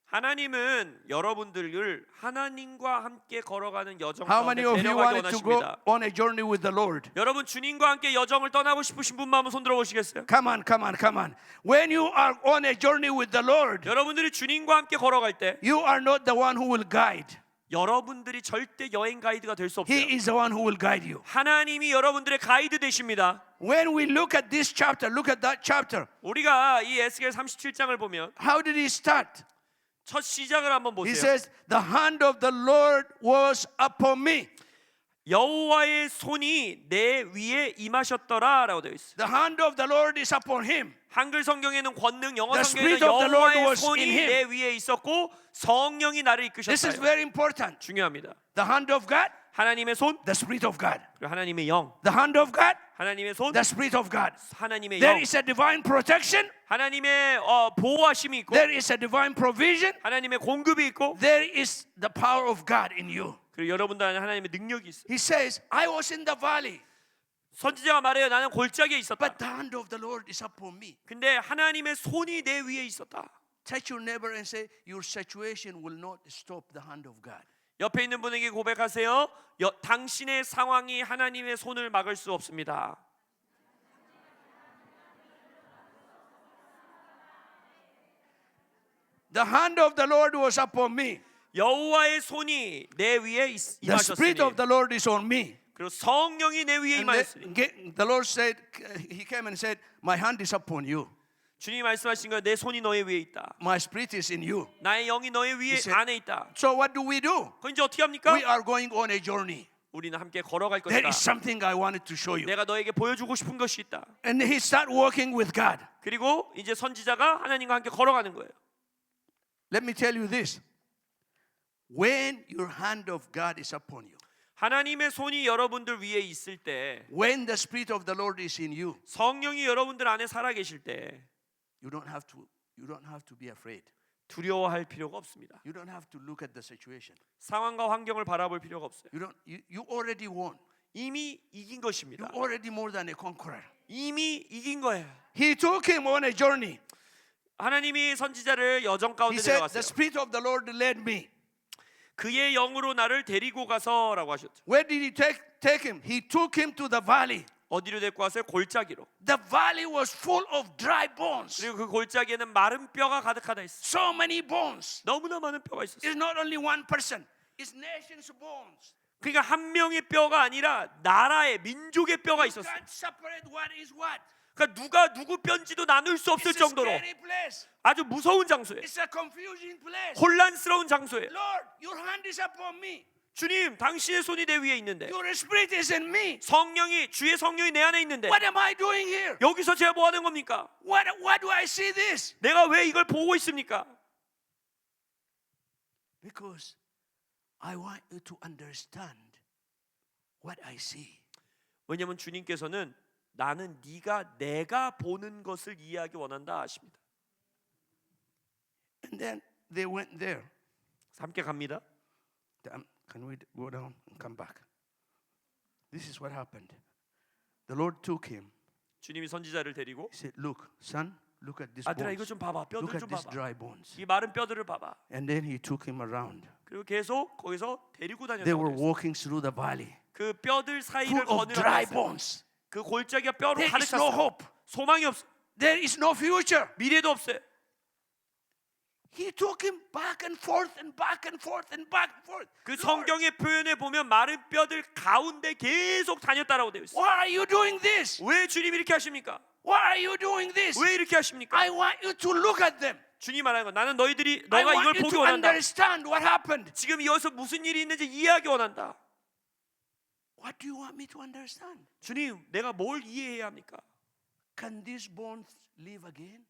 하나님은 여러분들을 하나님과 함께 걸어가는 여정 How 가운데 many of you 데려가기 wanted to go 원하십니다. on a journey with the Lord? 여러분 주님과 함께 여정을 떠나고 싶으신 분만 한번 손 들어보시겠어요? Come on, come on, come on. When you are on a journey with the Lord, 여러분들이 주님과 함께 걸어갈 때 you are not the one who will guide. 여러분들이 절대 여행 가이드가 될 수 없어요. He is the one who will guide you. 하나님이 여러분들의 가이드 되십니다. When we look at this chapter, look at that chapter. 우리가 이 에스겔 37장을 보면 How did he start? 첫 시작을 한번 He 보세요. says, "The hand of the Lord was upon me." 여호와의 손이 내 위에 임하셨더라라고 되어 있어요. The hand of the Lord is upon him. 한글 성경에는 권능, 영어 The 성경에는 Spirit of the Lord 여호와의 was 손이 in him. 내 위에 있었고 성령이 나를 This is 이끄셨어요. very important. 중요합니다. The hand of God, 하나님의 손, the Spirit of God. 그리고 하나님의 영. The hand of God, 하나님의 손, the Spirit of God. 하나님의 There 영. is a divine protection. 하나님의 보호하심이 있고 There is a divine provision. 하나님의 공급이 있고 There is the power of God in you. 그리고 여러분들 안에 하나님의 능력이 있어요. He says, "I was in the valley, 선지자가 말해요. 나는 골짜기에 있었다. but the hand of the Lord is upon me." 근데 하나님의 손이 내 위에 있었다. Touch your neighbor and say, "Your situation will not stop the hand of God." 옆에 있는 분에게 고백하세요. 당신의 상황이 하나님의 손을 막을 수 없습니다. The hand of the Lord was upon me. 여호와의 손이 내 위에 The Spirit 임하셨으니 of the Lord is on me. 그리고 성령이 내 위에 And 임하였으니 the Lord said, He came and said, "My hand is upon you. 주님이 말씀하신 거예요. 내 손이 너의 위에 있다. My Spirit is in you." 나의 영이 너의 위에 He said- 안에 있다. So what do we do? 그럼 이제 어떻게 합니까? We are going on a journey. 우리는 함께 걸어갈 There 것이다. is something I wanted to show you. 내가 너에게 보여주고 싶은 것이 있다. And he start working with God. 그리고 이제 선지자가 하나님과 함께 걸어가는 거예요. Let me tell you this. When your hand of God is upon you, 하나님의 손이 여러분들 위에 있을 때, when the Spirit of the Lord is in you, 성령이 여러분들 안에 살아 계실 때 you don't have to be afraid. 두려워할 필요가 없습니다. You don't have to look at the situation. 상황과 환경을 바라볼 필요가 없어요. You already won. 이미 이긴 You're 것입니다. already more than a conqueror. 이미 이긴 거예요. He took him on a journey. 하나님이 선지자를 여정 He 가운데 said, 데려갔어요. "The Spirit of the Lord led me." 그의 영으로 나를 데리고 가서라고 하셨죠. Where did he take him? He took him to the valley. 어디로 데리고 왔어요? 골짜기로. The valley was full of dry bones. 그리고 그 골짜기에는 마른 뼈가 가득하다 했어요. So many bones. 너무나 많은 뼈가 있었어요. It's not only one person. It's nations' bones. 그러니까 한 명의 뼈가 아니라 나라의 민족의 뼈가 You 있었어요. can't separate what is what. 그러니까 누가 누구 뼈인지도 나눌 수 없을 It's a 정도로 scary place. 아주 무서운 장소예요. It's a confusing place. 혼란스러운 장소예요. Lord, your hand is upon me. 주님, 당신의 손이 내 위에 있는데 Your Spirit is in me. 주의 성령이 내 안에 있는데 What am I doing here? 여기서 제가 뭐 하는 겁니까? Why do I see this? 내가 왜 이걸 보고 있습니까? Because I want you to understand what I see. 왜냐하면 주님께서는 나는 내가 보는 것을 이해하기 원한다 하십니다. And then they went there. 함께 갑니다. Can we go down and come back? This is what happened. The Lord took him. 주님이 선지자를 데리고 He said, "Look, son, look at this 아들아 이거 bones. 좀 봐봐. Look 뼈들 at 좀 these 봐봐. dry bones." 이 마른 뼈들을 봐봐. And then he took him around. 그리고 계속 거기서 데리고 They were 다녔어요. walking through the valley, 그 뼈들 사이를 full of dry 거느라고 bones. 그 골짜기가 뼈로 There 가득 is no 찼어요. hope. 소망이 없어. There is no future. 미래도 없어요. He took him back and forth and back and forth and back and forth. 그 Lord, 성경의 표현에 보면 마른 뼈들 가운데 계속 다녔다라고 되어 있어요. why are you doing this? 왜 주님이 이렇게 하십니까? Why are you doing this? 왜 이렇게 하십니까? I want you to look at them. 주님 말하는 거 나는 너가 I 이걸 want you 보기 to 원한다. understand what happened. 지금 여기서 무슨 일이 있는지 이해하기 원한다. What do you want me to understand? 주님, 내가 뭘 이해해야 합니까? Can these bones live again?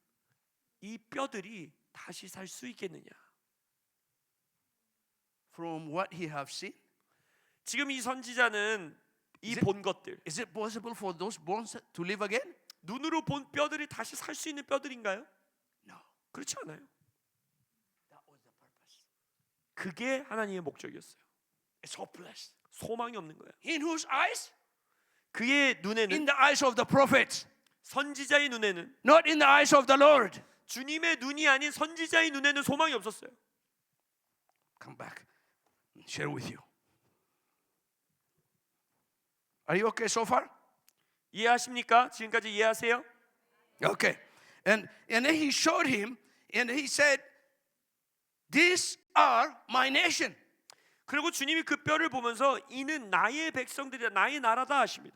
이 뼈들이 다시 살 수 있겠느냐? From what he have seen? 지금 이 선지자는 이 Is it- 본 것들, Is it possible for those bones to live again? 눈으로 본 뼈들이 다시 살 수 있는 뼈들인가요? No. 그렇지 않아요. That was the purpose. 그게 하나님의 목적이었어요. It's hopeless. 소망이 없는 거예요. In whose eyes? 그의 In 눈에는, the eyes of the prophets, 선지자의 눈에는, not in the eyes of the Lord. 주님의 눈이 아닌 선지자의 눈에는 소망이 없었어요. Come back and share with you. Are you okay so far? 이해하십니까? 지금까지 이해하세요? Okay. And then he showed him and he said, "These are my nation." 그리고 주님이 그 뼈를 보면서 이는 나의 백성들이다, 나의 나라다 하십니다.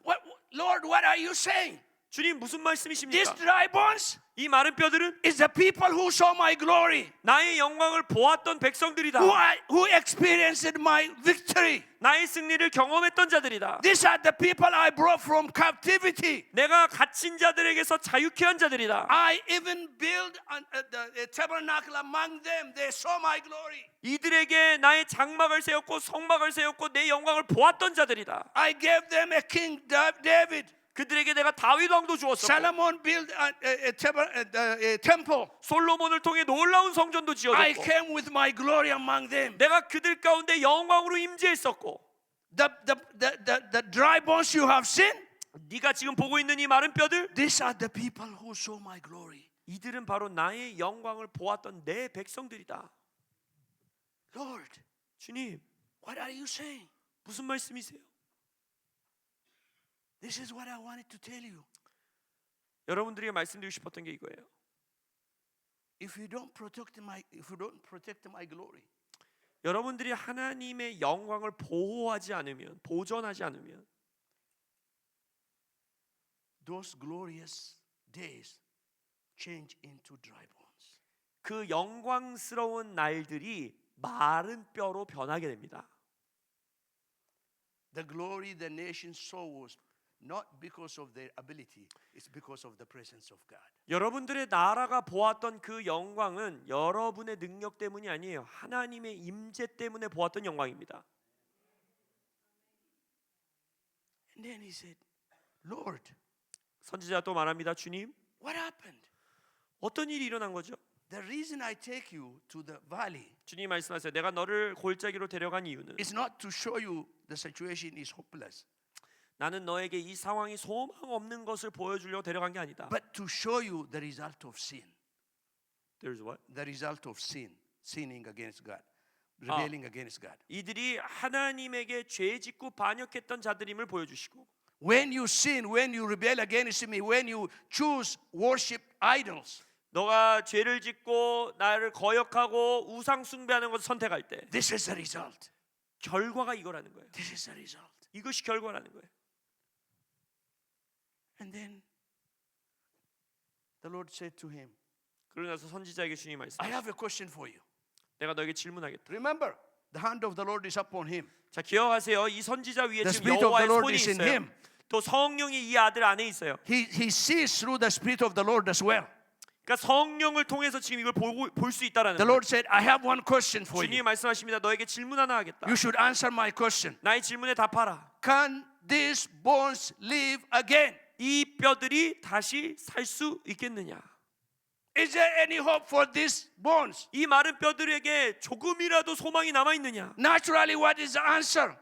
Lord, what are you saying? 주님 무슨 These 말씀이십니까? dry bones 이 마른 뼈들은 is the people who saw my glory, 나의 영광을 보았던 백성들이다. who experienced my victory. 나의 승리를 경험했던 자들이다. These are the people I brought from captivity. 내가 갇힌 자들에게서 자유케 한 자들이다. I even built a tabernacle among them. They saw my glory. 이들에게 나의 장막을 세웠고 성막을 세웠고 내 영광을 보았던 자들이다. I gave them a king, David. 그들에게 내가 다윗 왕도 주었었고 Solomon built a temple. 솔로몬을 통해 놀라운 성전도 I 지어졌고 came with my glory among them. 내가 그들 가운데 영광으로 임재했었고 The dry bones you have seen, 네가 지금 보고 있는 이 마른 뼈들, these are the people who saw my glory. 이들은 바로 나의 영광을 보았던 내 백성들이다. Lord, 주님, what are you saying? 무슨 말씀이세요? This is what I wanted to tell you. 여러분들에게 말씀드리고 싶었던 게 이거예요. If you don't protect my glory, 여러분들이 하나님의 영광을 보호하지 않으면, 보존하지 않으면 those glorious days change into dry bones. 그 영광스러운 날들이 마른 뼈로 변하게 됩니다. The glory the nation saw was not because of their ability, it's because of the presence of God. 여러분들의 나라가 보았던 그 영광은 여러분의 능력 때문이 아니에요. 하나님의 임재 때문에 보았던 영광입니다. And then he said, Lord, 선지자 또 말합니다. 주님, what happened? 어떤 일이 일어난 거죠? The reason I take you to the valley 주님이 말씀하세요. 내가 너를 골짜기로 데려간 이유는 is not to show you the situation is hopeless, 나는 너에게 이 상황이 소망 없는 것을 보여주려고 데려간 게 아니다. but to show you the result of sin. There's what? The result of sin, sinning against God, rebelling against God. 이들이 하나님에게 죄 짓고 반역했던 자들임을 보여주시고 When you sin, when you rebel against me, when you choose worship idols, 너가 죄를 짓고 나를 거역하고 우상 숭배하는 것을 선택할 때 this is the result. 결과가 이거라는 거예요. This is the result. 이것이 결과라는 거예요. And then the Lord said to him, 그러고 나서 선지자에게 주님이 I 말씀하시죠. have a question for you. 내가 너에게 질문하겠다. Remember, the hand of the Lord is upon him. 자, 기억하세요. 이 선지자 위에 The 지금 Spirit of the 여호와의 Lord 손이 is in 있어요. him. 또 성령이 이 아들 안에 있어요. He sees through the Spirit of the Lord as well. 그러니까 성령을 통해서 지금 이걸 볼 수 있다라는 The 거예요. Lord said, I have one question for 주님이 you. 말씀하십니다. 너에게 질문 하나 하겠다. You should answer my question. 나의 질문에 답하라. Can these bones live again? 이 뼈들이 다시 살 수 있겠느냐? Is there any hope for these bones? 이 마른 뼈들에게 조금이라도 소망이 남아 있느냐? Naturally, what is the answer?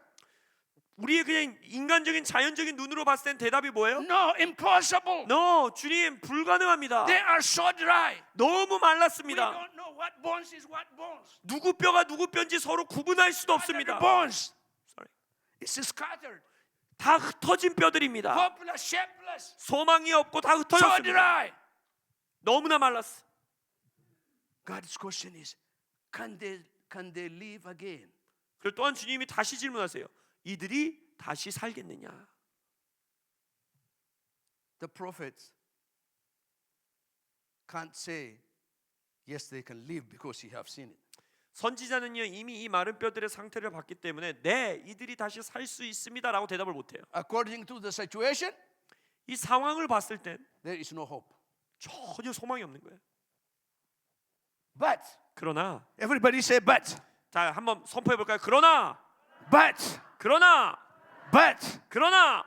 우리의 그냥 인간적인 자연적인 눈으로 봤을 땐 대답이 뭐예요? No, impossible. No, 주님 불가능합니다. They are so dry. 너무 We 말랐습니다. don't know what bones is what bones. 누구 뼈가 누구 뼈인지 서로 구분할 수도 없습니다. Bones. Sorry. It's scattered. 다 흩어진 뼈들입니다. Hopeless, shapeless. 소망이 없고 다 So 흩어졌습니다. dry. 너무나 말랐어. God's question is, can they live again? 그리고 또한 주님이 다시 질문하세요. 이들이 다시 살겠느냐? The prophets can't say, yes, they can live because you have seen it. 선지자는요 이미 이 마른 뼈들의 상태를 봤기 때문에 네 이들이 다시 살 수 있습니다라고 대답을 못해요. According to the situation, 이 상황을 봤을 땐 there is no hope. 전혀 소망이 없는 거예요. But, 그러나 everybody say but. 자 한번 선포해 볼까요? 그러나 But, 그러나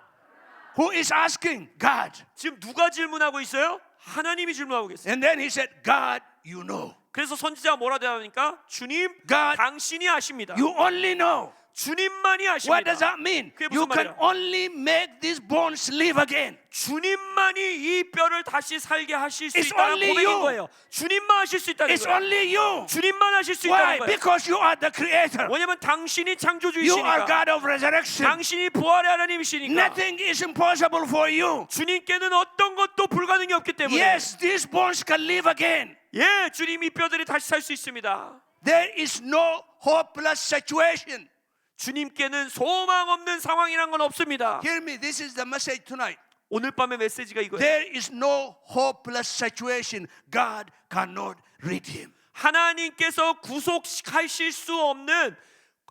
who is asking? God. 지금 누가 질문하고 있어요? 하나님이 질문하고 계세요. And then he said, God, you know. 그래서 선지자가 뭐라 대답하니까 주님 God, 당신이 아십니다. you only know. 주님만이 What 아십니다. does that mean? 그게 You 무슨 can 말이야? only make these bones live again. 주님만이 이 뼈를 다시 살게 하실 수 It's 있다는 only 고백인 you. 거예요. 주님만 하실 수 있다는 It's 거예요. only you. 주님만 하실 수 Why? 있다는 거예요. Because you are the creator. 왜냐면 당신이 You are 창조주이시니까. God of resurrection. 당신이 부활의 하나님이시니까. Nothing is impossible for you. 주님께는 어떤 것도 불가능이 없기 때문에. Yes, these bones can live again. 예, 주님 이 뼈들이 다시 살 수 있습니다. There is no hopeless situation. 주님께는 소망 없는 상황이란 건 없습니다. Hear me, this is the message tonight. 오늘 밤의 메시지가 이거예요. There is no hopeless situation God cannot redeem. 하나님께서 구속하실 수 없는,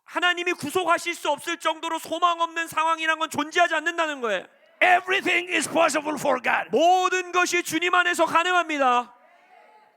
하나님이 구속하실 수 없을 정도로 소망 없는 상황이란 건 존재하지 않는다는 거예요. Everything is possible for God. 모든 것이 주님 안에서 가능합니다.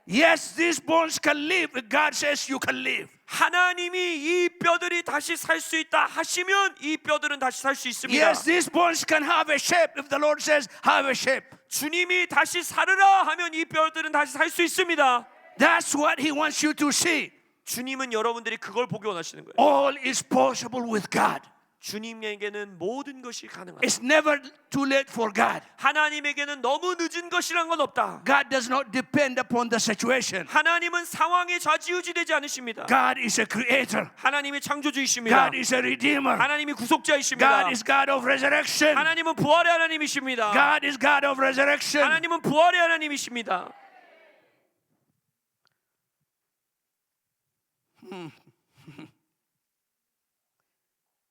Yes, these bones can live. God says you can live. 하나님이 이 뼈들이 다시 살 수 있다 하시면 이 뼈들은 다시 살 수 있습니다. Yes, these bones can have a shape if the Lord says have a shape. 주님이 다시 살으라 하면 이 뼈들은 다시 살 수 있습니다. That's what He wants you to see. 주님은 여러분들이 그걸 보기 원하시는 거예요. All is possible with God. 주님에게는 모든 것이 가능하다. It's never too late for God. 하나님에게는 너무 늦은 것이란 건 없다. God does not depend upon the situation. 하나님은 상황에 좌지우지되지 않으십니다. God is a creator. 하나님이 창조주이십니다. God is a redeemer. 하나님이 구속자이십니다. God is God of resurrection. 하나님은 부활의 하나님이십니다. God is God of resurrection. 하나님은 부활의 하나님이십니다.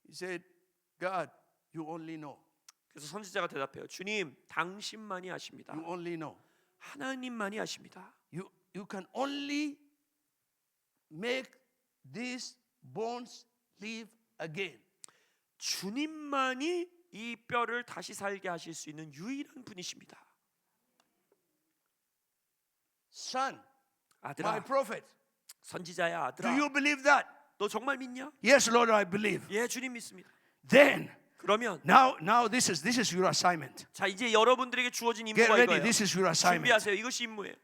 He said, God, you only know. 그래서 선지자가 대답해요. 주님, 당신만이 아십니다. You only know. 하나님만이 아십니다. You can only make these bones live again. 주님만이 이 뼈를 다시 살게 하실 수 있는 유일한 분이십니다. Son, 아들아, my prophet, 선지자야, do 아들아, you believe that? 너 정말 믿냐? Yes, Lord, I believe. 예, 주님 믿습니다. Then, 그러면 now this is your assignment. 자 이제 여러분들에게 주어진 Get 임무가 ready. 이거예요. This is your assignment. 준비하세요. 이것이 임무예요.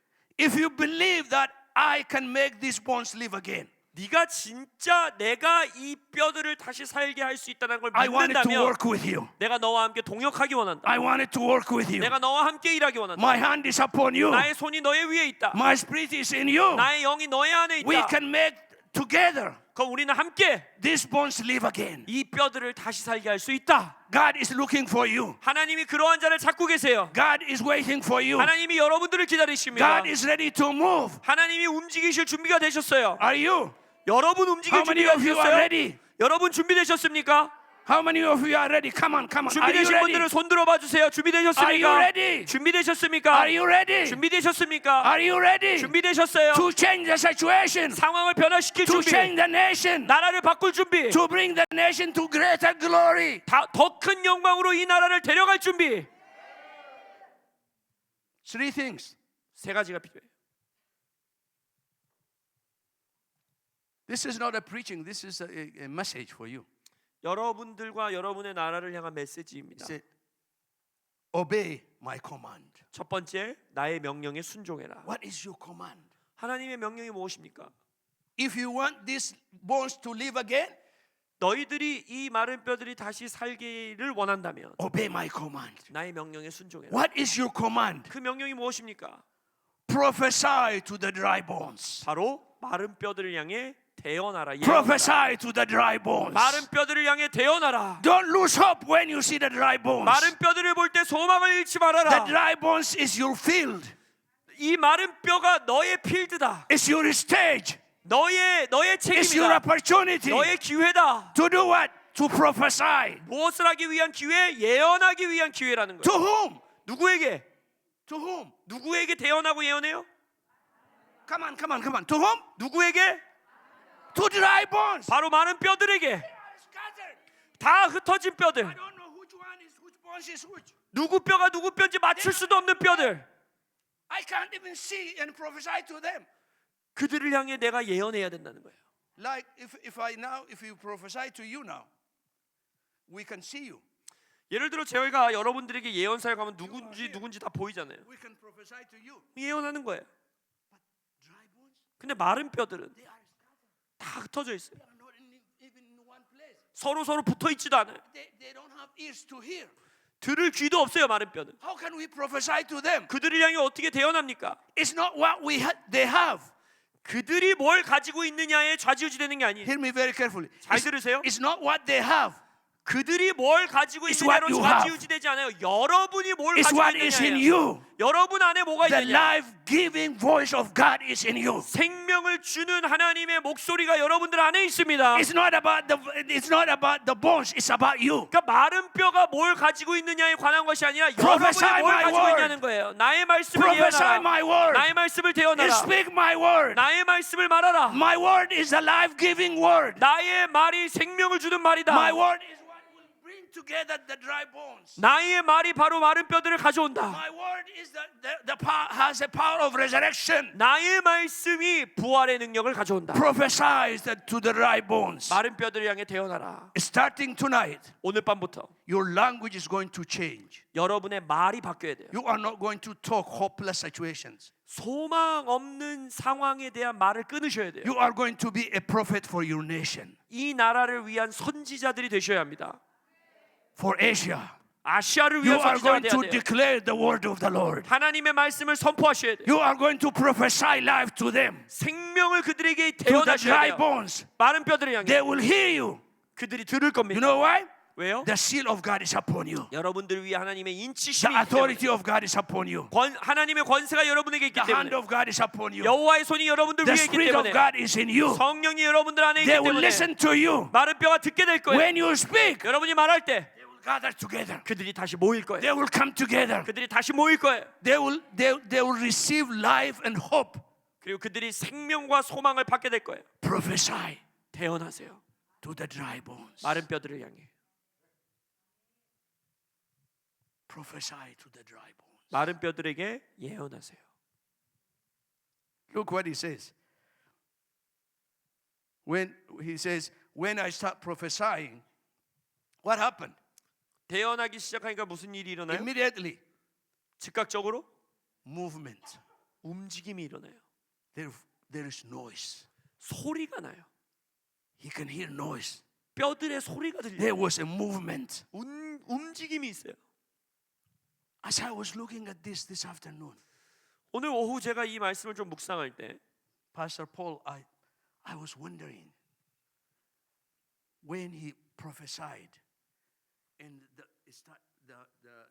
If you believe that I can make these bones live again, 네가 진짜 내가 이 뼈들을 다시 살게 할 수 있다는 걸 I want it to 믿는다면 work with you. 내가 너와 함께 동역하기 원한다. I want it to work with you. 내가 너와 함께 일하기 원한다. My hand is upon you. 나의 손이 너의 위에 있다. My spirit is in you. 나의 영이 너의 안에 We 있다. can make together 그럼 우리는 함께 these bones live again. 이 뼈들을 다시 살게 할 수 있다. God is looking for you. 하나님이 그러한 자를 찾고 계세요. God is waiting for you. 하나님이 여러분들을 기다리십니다. God is ready to move. 하나님이 움직이실 준비가 되셨어요. Are you? 여러분 움직일 How many 준비가 of you are 되셨어요? ready? 여러분 준비되셨습니까? How many of you are ready? Come on, come on. Are you 준비되신 분들은 ready? 손 들어봐 주세요. Are you 준비되셨습니까? ready? 준비되셨습니까? Are you ready? 준비되셨습니까? Are you ready? 준비되셨어요? To change the situation. 상황을 변화시킬 To 준비, change the nation. 나라를 바꿀 준비, To bring the nation to greater glory. 더 큰 영광으로 이 나라를 데려갈 준비. Three things. 세 가지가 필요해요. This is not a preaching. This is a message for you. 여러분들과 여러분의 나라를 향한 메시지입니다. He said, obey my command. 첫 번째, 나의 명령에 순종해라. What is your command? 하나님의 명령이 무엇입니까? If you want these bones to live again, 너희들이 이 마른 뼈들이 다시 살기를 원한다면 obey my command. 나의 명령에 순종해라. What is your command? 그 명령이 무엇입니까? Prophesy to the dry bones. 바로 마른 뼈들을 향해 대언하라. 예언하라. Prophesy to the dry bones. 마른 뼈들을 향해 대언하라. Don't lose hope when you see the dry bones. 마른 뼈들을 볼 때 소망을 잃지 The 말아라. dry bones is your field. 이 마른 뼈가 너의 필드다. It's your stage. 너의 It's your 책임이다. opportunity. 너의 기회다. To do what? To prophesy. 무엇을 하기 위한 기회? 예언하기 위한 기회라는 To 거예요. whom? 누구에게? To whom? 누구에게 대언하고 예언해요? Come on. To whom? 누구에게? To dry bones. 바로 마른 뼈들에게. Scattered. 다 흩어진 뼈들. I don't know which bones is which. 누구 뼈가 누구 뼈인지 맞출 수도 없는 뼈들. I can't even see and prophesy to them. 그들을 향해 내가 예언해야 된다는 거예요. Like if you prophesy to you now, we can see you. 예를 들어 저희가 여러분들에게 예언사에 가면 누군지 다 보이잖아요. We can prophesy to you. 예언하는 거예요. Dry bones, 근데 마른 뼈들은 they are scattered. 다 흩어져 있어요. They are not even in one place. 서로 붙어 있지도 않아요. They don't have ears to hear. 들을 귀도 없어요. 마른 뼈는. How can we prophesy to them? 그들을 향해 어떻게 대언합니까? It's not what they have. 그들이 뭘 가지고 있느냐에 좌지우지되는 게 아니에요. Hear me very carefully. 잘 들으세요. It's not what they have. 그들이 뭘 가지고 It's what 있느냐로 you have. 좌지우지되지 않아요. 여러분이 뭘 It's 가지고 what is in 있느냐예요. you. 여러분 안에 뭐가 The 있느냐. life-giving voice of God is in you. 생명을 주는 하나님의 목소리가 여러분들 안에 있습니다. It's not about the bones. It's about you. 그러니까 마른 뼈가 뭘 가지고 있느냐에 관한 것이 아니라 Prophesy 여러분이 뭘 my 가지고 word. 있냐는 거예요. 나의 말씀을 Prophesy 예언하라. my word. 나의 말씀을 대언하라. Speak my word. 나의 말씀을 말하라. My word is a life-giving word. 나의 말이 생명을 주는 말이다. My word is what will bring together the dry bones. 나의 말이 바로 마른 뼈들을 가져온다. My word is the power, has a power of resurrection. 나의 말씀이 부활의 능력을 가져온다. Prophesy to the dry bones. 마른 뼈들을 향해 대언하라. Starting tonight, 오늘 밤부터 your language is going to change. 여러분의 말이 바뀌어야 돼요. You are not going to talk hopeless situations. 소망 없는 상황에 대한 말을 끊으셔야 돼요. You are going to be a prophet for your nation, 이 나라를 위한 선지자들이 되셔야 합니다. for Asia. 아시아를 You 위한 are 선지자가 going 돼야 to 돼요. declare the word of the Lord. 하나님의 말씀을 선포하셔야 돼요. You are going to prophesy life to them, 생명을 그들에게 to the 대언하셔야 dry 돼요. bones. 마른 뼈들을 향해 They will hear you. 그들이 들을 You 겁니다. know why? 왜요? The seal of God is upon you. 여러분들 위해 하나님의 The 인치심이 있기 때문에. authority of God is upon you. 하나님의 권세가 여러분에게 있기 The hand 때문에. of God is upon you. 여호와의 손이 여러분들 The 위에 있기 Spirit of 때문에. God is in you. 성령이 여러분들 안에 있기 They will 때문에 listen to you. 마른 뼈가 듣게 될 거예요. When you speak, 여러분이 말할 때 they will gather together. 그들이 다시 모일 거예요. They will come together. 그들이 다시 모일 거예요. They will receive life and hope. 그리고 그들이 생명과 소망을 받게 될 거예요. Prophesy 대언하세요. to the dry bones. 마른 뼈들을 향해. Prophesy to the dry bones. 마른 뼈들에게 예언하세요. Look what he says. When he says, when I start prophesying, what happened? 대언하기 시작하니까 무슨 일이 일어나요? Immediately, 즉각적으로 movement. 움직임이 일어나요. There is noise. 소리가 나요. He can hear noise. 뼈들의 소리가 들려요. There was a movement. 움직임이 있어요. As I was looking at this afternoon, 오늘 오후 제가 이 말씀을 좀 묵상할 때 Pastor Paul, I was wondering when he prophesied and the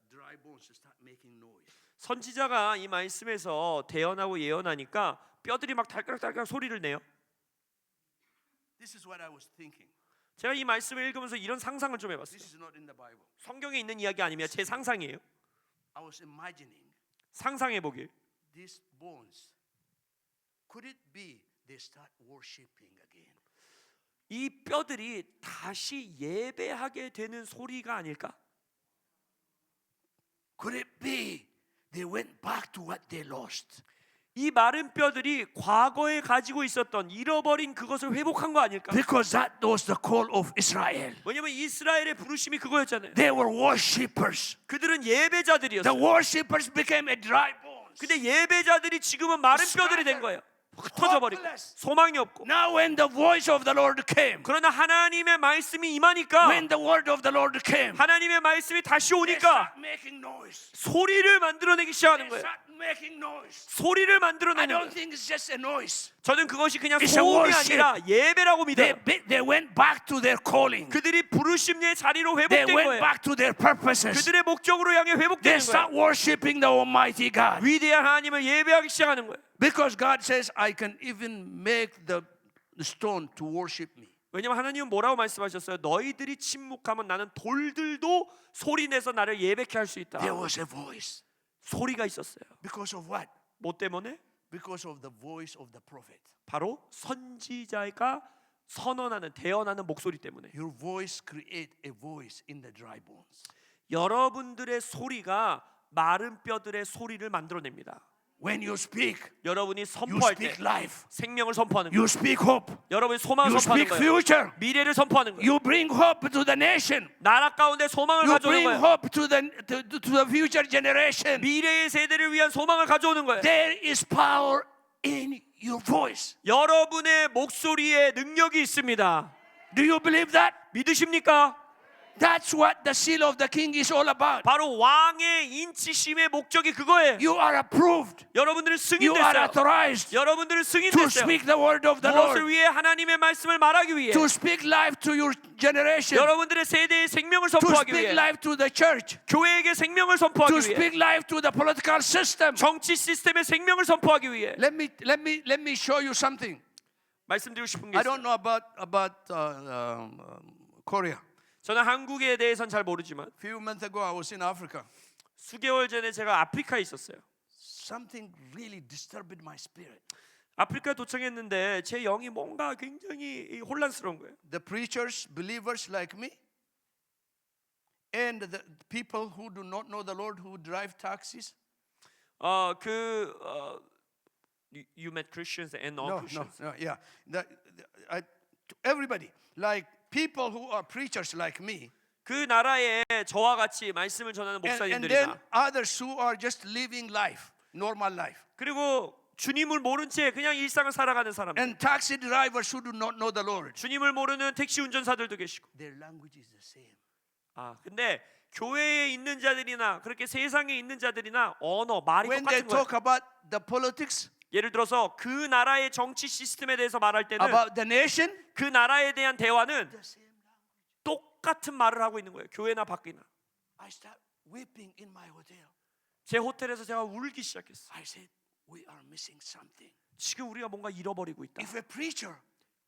dry bones start making noise. 선지자가 이 말씀에서 대언하고 예언하니까 뼈들이 막 달깍달깍 소리를 내요. This is what I was thinking. 제가 이 말씀을 읽으면서 이런 상상을 좀 해봤어요. This is not in the Bible. 성경에 있는 이야기 아니면 제 상상이에요. I was imagining 상상해 보길. these bones. Could it be they start worshiping again? 이 뼈들이 다시 예배하게 되는 소리가 아닐까? Could it be they went back to what they lost? 이 마른 뼈들이 과거에 가지고 있었던 잃어버린 그것을 회복한 거 아닐까? Because that was the call of Israel. 왜냐면 이스라엘의 부르심이 그거였잖아요. They were worshippers. 그들은 The 예배자들이었어요. worshippers became a dry bones. 근데 예배자들이 지금은 마른 뼈들이 된 거예요. 흩어져 버리고 hopeless. 소망이 없고. Now when the voice of the Lord came, 그러나 하나님의 말씀이 임하니까, when the word of the Lord came, 하나님의 말씀이 다시 they 오니까 start making noise. 소리를 만들어내기 시작하는 They 거예요. start making noise. 소리를 I 만들어내는 don't 거예요. think it's just a noise. 저는 그것이 그냥 It's a 소음이 worship. 아니라 예배라고 믿어요. They went back to their calling. 그들이 부르심의 자리로 They 회복된 went 거예요. back to their purposes. 그들의 목적으로 향해 They 회복되는 start 거예요. worshiping the Almighty God. 위대한 하나님을 예배하기 시작하는 거예요. Because God says, I can even make the stone to worship me. 왜냐면 하나님은 뭐라고 말씀하셨어요? 너희들이 침묵하면 나는 돌들도 소리내서 나를 예배케 할 수 있다. There was a voice. 소리가 있었어요. Because of what? 뭐 때문에? Because of the voice of the prophet. 바로 선지자가 선언하는, 대언하는 목소리 때문에. Your voice create a voice in the dry bones. 여러분들의 소리가 마른 뼈들의 소리를 만들어냅니다. When you speak, 여러분이 you 선포할 때 speak life. 생명을 선포하는 거예요. You speak hope. 여러분이 소망을 You 선포하는 speak 거예요. future. 미래를 선포하는 거예요. You bring hope to the nation. 나라 가운데 소망을 You 가져오는 bring 거예요. hope to the future generation. 미래의 세대를 위한 소망을 가져오는 거예요. There is power in your voice. 여러분의 목소리에 능력이 있습니다. Do you believe that? 믿으십니까? That's what the seal of the king is all about. 바로 왕의 인치심의 목적이 그거예요. You are approved. 여러분들은 You are 승인됐어요. authorized 여러들은 to 승인됐어요. speak the word of the 무엇을 Lord. 위해? 하나님의 말씀을 말하기 위해. To speak life to your generation. 여러분들의 세대에 생명을 To 선포하기 speak 위해. life to the church. 교회에게 생명을 To 선포하기 위해. speak life to the political system. 정치 시스템에 생명을 선포하기 위해. Let me show you something. 말씀드리고 싶은 게 I 있어요. don't know about Korea. 저는 한국에 대해서는 잘 모르지만 A few months ago, I was in Africa. 수개월 전에 제가 아프리카에 있었어요. Something really disturbed my spirit. 아프리카 도착했는데 제 영이 뭔가 굉장히 혼란스러운 거예요. The preachers, believers like me, and the people who do not know the Lord who drive taxis. You met Christians and No, non-Christians. yeah. Everybody, like people who are preachers like me, 그 나라에 저와 같이 말씀을 전하는 and 목사님들이나 then others who are just living life, normal life, 그리고 주님을 모른 채 그냥 일상을 살아가는 사람들, and taxi drivers who do not know the Lord. 주님을 모르는 택시 운전사들도 계시고. Their language is the same. 근데 교회에 있는 자들이나 그렇게 세상에 있는 자들이나 언어, 말이 When they 똑같은 거예요. talk about the politics, 예를 들어서 그 나라의 정치 시스템에 대해서 말할 때는 about the nation, 그 나라에 대한 대화는 the same language. 똑같은 말을 하고 있는 거예요. 교회나 밖이나. I start weeping in my hotel. 제 호텔에서 제가 울기 시작했어요. I said, we are missing something. 지금 우리가 뭔가 잃어버리고 있다. If a preacher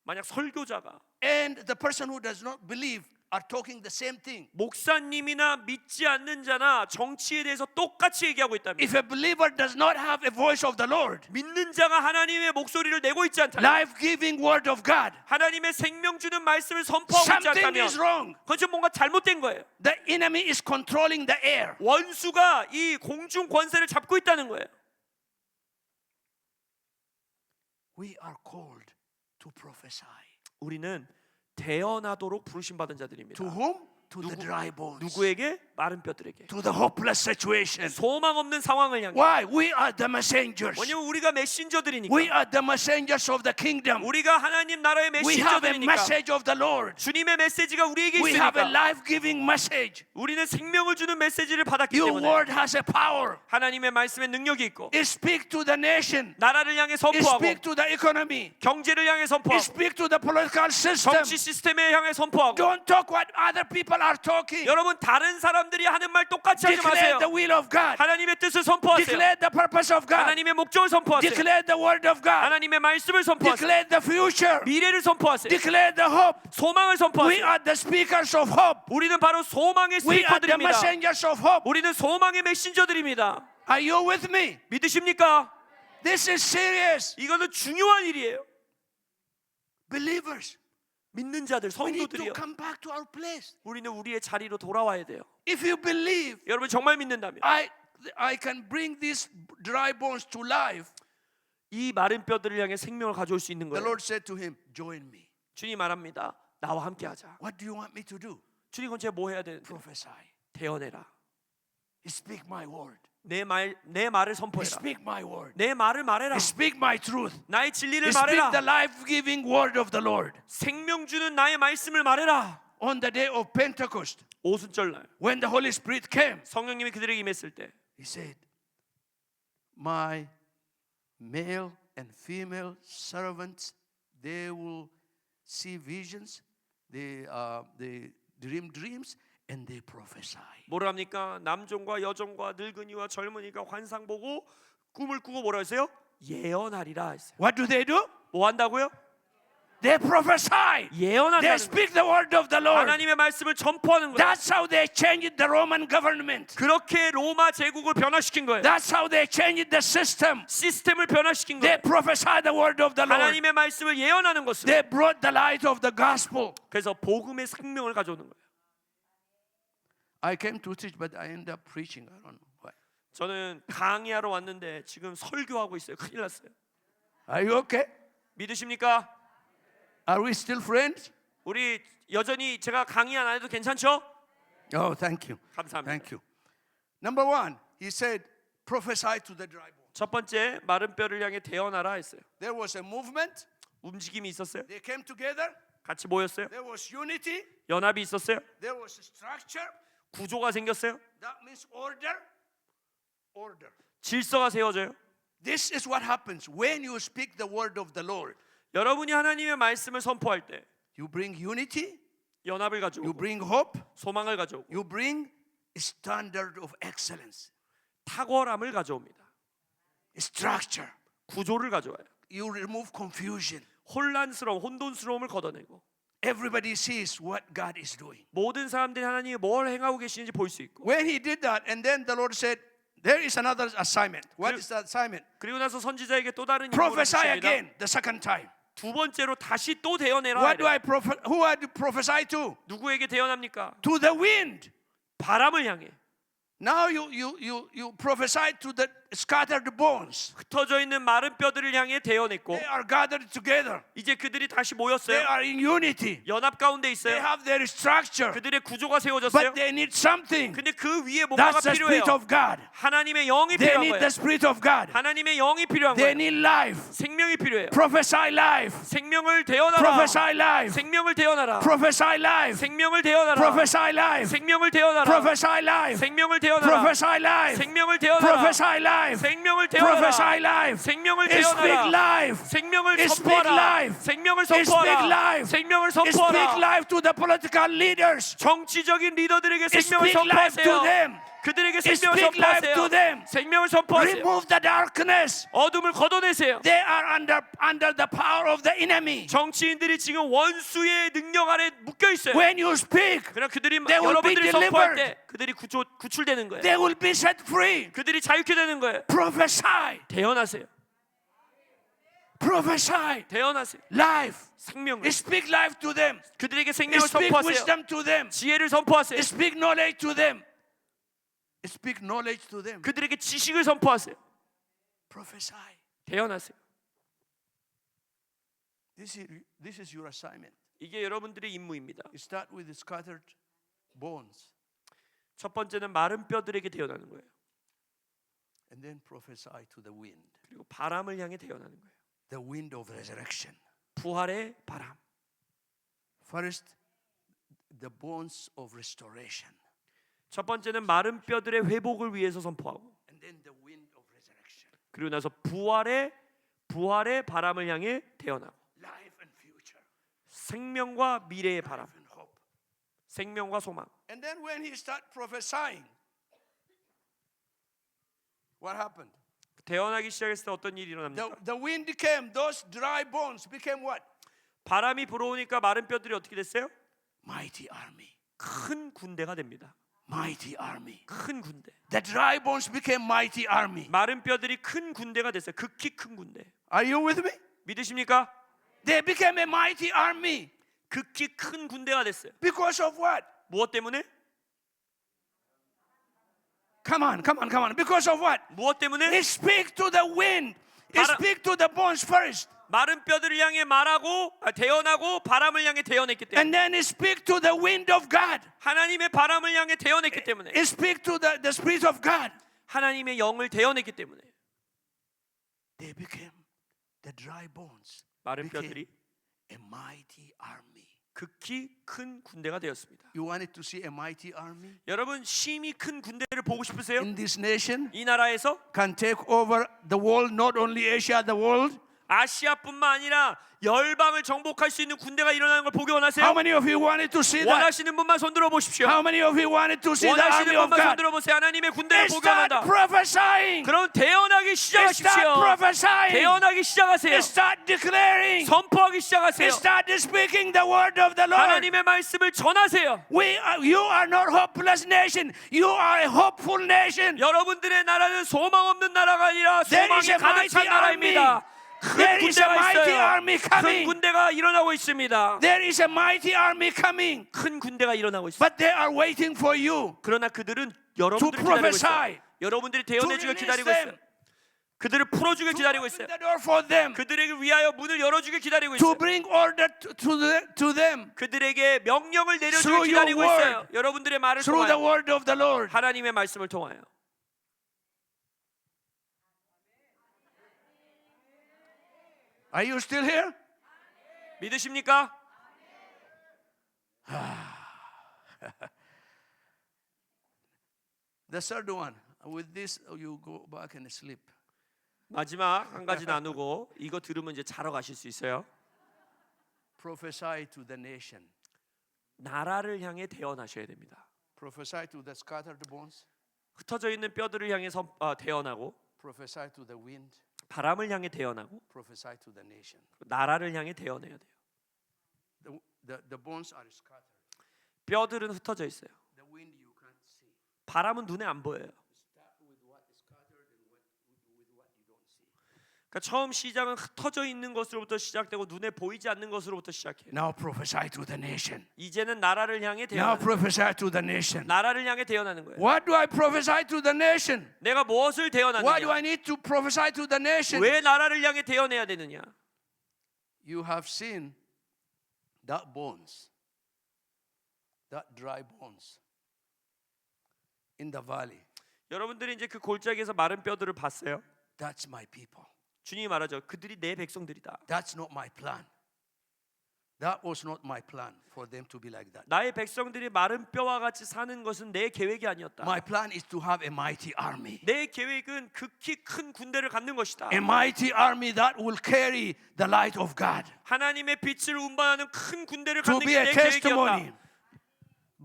만약 설교자가 and the person who does not believe are talking the same thing, 목사님이나 믿지 않는 자나 정치에 대해서 똑같이 얘기하고 있다면, if a believer does not have a voice of the Lord, 믿는 자가 하나님의 목소리를 내고 있지 않다면, life-giving word of God, 하나님의 생명 주는 말씀을 선포하고 있지 something 않다면 is wrong. 그건 좀 뭔가 잘못된 거예요. The enemy is controlling the air. 원수가 이 공중 권세를 잡고 있다는 거예요. We are called to prophesy. 우리는 대언하도록 부르심 받은 자들입니다. To whom? To the dry bones. 누구에게? 마른 뼈들에게. To the hopeless situation. 소망 없는 상황을 향해. Why? We are the messengers. 왜냐면 우리가 메신저들이니까. We are the messengers of the kingdom. 우리가 하나님 나라의 We have a 메신저들이니까. message of the Lord. 주님의 메시지가 우리에게 We have a 있으니까. life-giving message. 우리는 생명을 주는 메시지를 받았기 Your 때문에 word has a power. 하나님의 말씀에 능력이 있고, It speaks to the nation. 나라를 향해 It 선포하고, speaks to the economy. 경제를 향해 It 선포하고, speaks to the political system. 정치 시스템에 향해 선포하고. Don't talk what other people are talking. 여러분 다른 사람들이 하는 말 똑같이 하지 Declare 마세요. the will of God. 하나님의 뜻을 선포하세요. Declare the purpose of God. 하나님의 목적을 선포하세요. Declare the word of God. 하나님의 말씀을 선포하세요. Declare the future. 미래를 선포하세요. Declare the hope. 소망을 We 선포하세요. are the speakers of hope. 우리는 바로 소망의 We are the 스피커들입니다. messengers of hope. 우리는 소망의 메신저들입니다. Are you with me? 믿으십니까? This is serious. 이거는 중요한 일이에요. Believers, 믿는 자들, we need to 성도들이요. come back to our place. 우리는 우리의 자리로 돌아와야 돼요. If you believe 여러분 정말 믿는다면 I can bring these dry bones to life, 이 마른 뼈들을 향해 생명을 가져올 수 있는 the 거예요. Lord said to him, join me. 주님 말합니다. 나와 함께 하자. What do you want me to do? 주님 그건 제가 뭐 해야 되는데? Prophesy. 대언해라. Speak my word. 내 말을 선포해라. Speak my word. 내 말을 말해라. Speak my truth. 나의 진리를 Speak 말해라. the life-giving word of the Lord. 생명 주는 나의 말씀을 말해라. On the day of Pentecost, 오순절 날 when the Holy Spirit came, 성령님이 그들에게 임했을 때 He said, my male and female servants, they will see visions, they dream dreams, and they prophesy. 뭐라 합니까? 남종과 여종과 늙은이와 젊은이가 환상 보고 꿈을 꾸고 뭐라 했어요? 예언하리라 했어요. What do? 뭐 한다고요? They prophesy. They 예언한다는 거예요. speak the word of the Lord. 하나님의 말씀을 전포하는 거예요. That's how they changed the Roman government. 그렇게 로마 제국을 변화시킨 거예요. That's how they changed the system. 시스템을 변화시킨 They 거예요. prophesy the word of the Lord. 하나님의 말씀을 예언하는 것으로. They brought the light of the gospel. 그래서 복음의 생명을 가져오는 거예요. I came to teach, but I ended up preaching. I don't know why. 저는 강의하러 왔는데 지금 설교하고 있어요. 큰일 났어요. Are you okay? 믿으십니까? Are we still friends? 우리 여전히 제가 강의 안 해도 괜찮죠? Oh, thank you. 감사합니다. Thank you. Number one, he said, prophesy to the dry bones. 첫 번째 마른 뼈를 향해 대언하라 했어요. There was a movement. 움직임이 있었어요. They came together. 같이 모였어요. There was unity. 연합이 있었어요. There was structure. 구조가 생겼어요. That means order. Order. 질서가 세워져요. This is what happens when you speak the word of the Lord. 여러분이 하나님의 말씀을 선포할 때 You bring unity. 연합을 You 가져오고 bring hope. 소망을 가져오고 You bring standard of excellence. 탁월함을 가져옵니다. Structure. 구조를 가져와요. You remove confusion. 혼란스러움, 혼돈스러움을 걷어내고 Everybody sees what God is doing. 모든 사람들이 하나님이 뭘 행하고 계시는지 볼 수 있고 When he did that, and then the Lord said, there is another assignment. What is the assignment? 그리고 나서 선지자에게 또 다른 임무를 Prophesy 주십니다. again, the second time. 두 번째로 다시 또 대언해라. What do 이래요. I who I prophesy to? 누구에게 대언합니까? To the wind. 바람을 향해. Now you prophesy to the scattered bones. 흩어져 있는 마른 뼈들을 향해 대언했고 They are gathered together. 이제 그들이 다시 They 모였어요. are in unity. 연합 가운데 They 있어요. have their structure. 그들의 구조가 세워졌어요. But they need something. 근데 그 위에 뭔가가 That's the 필요해요. Spirit of God. 하나님의 영이 They 필요한 need 거예요. the Spirit of God. 하나님의 영이 필요한 They 거예요. need life. 생명이 필요해요. Prophesy life. 생명을 대언하라. Prophesy life. 생명을 대언하라. Prophesy life. 생명을 대언하라. Prophesy life. 생명을 대언하라. Prophesy life. 생명을 대언하라. Prophesy life. 생명을 대언하라. Prophesy life. 생명을 Prophesy 대언하라. life. 생명을 Speak 대언하라. life. 생명을 Speak 선포하라. life. 생명을 Speak 선포하라. life. 생명을 Speak 선포하라. life to the political leaders. 정치적인 리더들에게 생명을 Speak life to 선포하세요. them. 그들에게 생명을 Speak life to 선포하세요. them. 생명을 선포하세요. Remove the darkness. 어둠을 걷어내세요. They are under the power of the enemy. 정치인들이 지금 원수의 능력 아래 묶여 있어요. When you speak, 그러나 그들이 they will be 여러분들이 선포할 delivered. 때 그들이 구출되는 거예요. they will be set free. 그들이 자유케 되는 거예요. Prophesy. 대언하세요. Prophesy. 대언하세요. Life. 생명을. Speak life to them. 그들에게 생명을 Speak 선포하세요. wisdom to them. 지혜를 선포하세요. Speak knowledge to them. Speak knowledge to them. 그들에게 지식을 선포하세요. Prophesy. 대언하세요. This is your assignment. 이게 여러분들의 임무입니다. You start with the scattered bones 첫 번째는 마른 뼈들에게 대언하는 거예요. and then prophesy to the wind. 그리고 바람을 향해 대언하는 거예요. The wind of resurrection. 부활의 바람. First, the bones of restoration. 첫 번째는 마른 뼈들의 회복을 위해서 선포하고 And then the wind of resurrection. 그리고 나서 부활의 바람을 향해 대언하고 Life and future. 생명과 미래의 바람, Life and hope. 생명과 소망. And then when he started prophesying, what happened? 대언하기 시작했을 때 어떤 일이 일어납니까? The wind came, those dry bones became what? 바람이 불어오니까 마른 뼈들이 어떻게 됐어요? Mighty army. 큰 군대가 됩니다. Mighty army. 큰 군대. The dry bones became mighty army. 마른 뼈들이 큰 군대가 됐어요. 극히 큰 군대. Are you with me? 믿으십니까? They became a mighty army. 극히 큰 군대가 됐어요. Because of what? 무엇 때문에? Come on. Because of what? 무엇 때문에? Speak to the wind. 바람- Speak to the bones first. 마른 뼈들을 향해 대언하고 바람을 향해 대언했기 때문에 And then speak to the wind of God. 하나님의 바람을 향해 대언했기 때문에 Speak to the Spirit of God. 하나님의 영을 대어냈기 때문에 They became the dry bones. 마른 became 뼈들이 a mighty army. 극히 큰 군대가 되었습니다. You wanted to see a mighty army 여러분 심히 큰 군대를 보고 싶으세요? in this nation? 이 나라에서 Can take over the world, not only Asia, the world. 아시아뿐만 아니라 열방을 정복할 수 있는 군대가 일어나는 걸 보기 원하세요? How many of you wanted to see that? 원하시는 분만 손들어 보십시오. How many of you wanted to see the 원하시는 army of 분만 God? 손들어 보세요. 하나님의 군대를 보기 Start 원한다. prophesying. 그럼 대언하기 Start 시작하십시오. prophesying. 대언하기 시작하세요. Start declaring. 선포하기 시작하세요. Start speaking the word of the Lord. 하나님의 말씀을 전하세요. You are not hopeless nation. You are a hopeful nation. 여러분들의 나라는 소망 없는 나라가 아니라 There is 소망이 a 가득 찬 mighty 나라입니다. 큰 There is a 군대가 mighty 있어요. army 큰 coming. 군대가 일어나고 있습니다. There is a mighty army coming. 큰 군대가 일어나고 있어요. But they are waiting for you 그러나 그들은 to 여러분들을 기다리고 있어요. prophesy. 여러분들이 to 대언해주길 release 기다리고 them, 있어요. 그들을 풀어주길 to 기다리고 open 있어요. the door for them, 그들에게 위하여 문을 열어주길 기다리고 to 있어요. bring order to them 그들에게 명령을 내려주길 Through your 기다리고 word. 있어요. 여러분들의 말을 through the 통하여 word of the Lord. 하나님의 말씀을 통하여. Are you still here? 믿으십니까? The third one. With this, you go back and sleep. 마지막 한 가지 나누고 이거 들으면 이제 자러 가실 수 있어요. Prophesy to the nation. 나라를 향해 대언하셔야 됩니다. Prophesy to the scattered bones. 흩어져 있는 뼈들을 향해 대언하고 Prophesy to the wind. 바람을 향해 대언하고 Prophesy to the nation. 나라를 향해 대언해야 돼요. The bones are scattered. 뼈들은 흩어져 있어요. The wind you can't see. 바람은 눈에 안 보여요. Start with what is scattered and with what you don't see. 그러니까 처음 시작은 흩어져 있는 것으로부터 시작되고 눈에 보이지 않는 것으로부터 시작해요. Now prophesy to the nation. 이제는 나라를 향해 Now 대언하는 거예요. prophesy to the nation. 나라를 향해 대언하는 거예요. What do I prophesy to the nation? 내가 무엇을 Why do 대언하느냐? I need to prophesy to the nation? 왜 나라를 향해 대언해야 되느냐? You have seen that bones, that dry bones in the valley. 여러분들이 이제 그 골짜기에서 마른 뼈들을 봤어요. That's my people. 주님이 말하죠. 그들이 내 백성들이다. That's not my plan. That was not my plan for them to be like that. 나의 백성들이 마른 뼈와 같이 사는 것은 내 계획이 아니었다. My plan is to have a mighty army. 내 계획은 극히 큰 군대를 갖는 것이다. A mighty army that will carry the light of God. 하나님의 빛을 운반하는 큰 군대를 To 갖는 be 게 a 내 testimony. 계획이었다.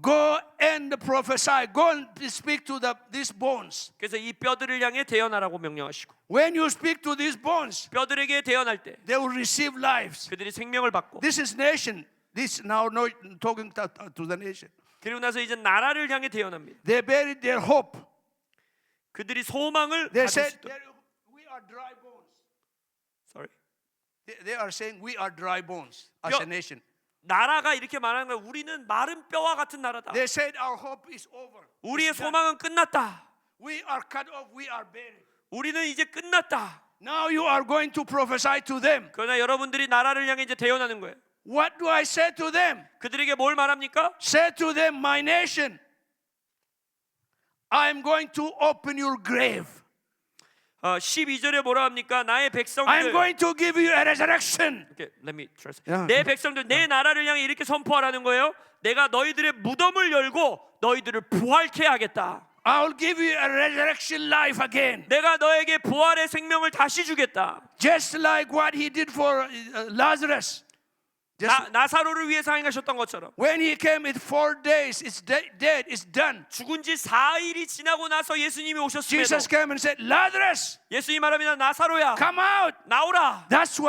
Go and prophesy. Go and speak to these bones. 그래서 이 뼈들을 향해 대언하라고 명령하시고 When you speak to these bones, 뼈들에게 대언할 때 they will receive lives. 그들이 생명을 받고 This is nation. This now no talking to the nation. 그리고 나서 이제 나라를 향해 대언합니다. They buried their hope. 그들이 소망을 They 가질 수 said, 있도록. "We are dry bones." Sorry. They are saying we are dry bones as 뼈- a nation. 나라가 이렇게 말하는 거야. 우리는 마른 뼈와 같은 나라다. They said our hope is over. 우리의 It's done. 소망은 끝났다. We are cut off. We are buried. 우리는 이제 끝났다. Now you are going to prophesy to them. 그러나 여러분들이 나라를 향해 이제 대언하는 거예요. What do I say to them? 그들에게 뭘 말합니까? Say to them, my nation, I am going to open your grave. 12절에 뭐라 합니까? 나의 I am 백성들. going to give you a resurrection. Okay, let me translate. Yeah. 내 백성들, 내 나라를 향해 이렇게 선포하라는 거예요. 내가 너희들의 무덤을 열고 너희들을 부활케 하겠다. I will give you a resurrection life again. 내가 너에게 부활의 생명을 다시 주겠다. Just like what he did for Lazarus. 나사로를 위해서 행하셨던 것처럼 When he came in 4 days, it's dead, it's done. 죽은 지 4일이 지나고 나서 예수님이 오셨음에도 Jesus came and said, Lazarus, 예수님이 말합니다. 나사로야, come out. 나오라. That's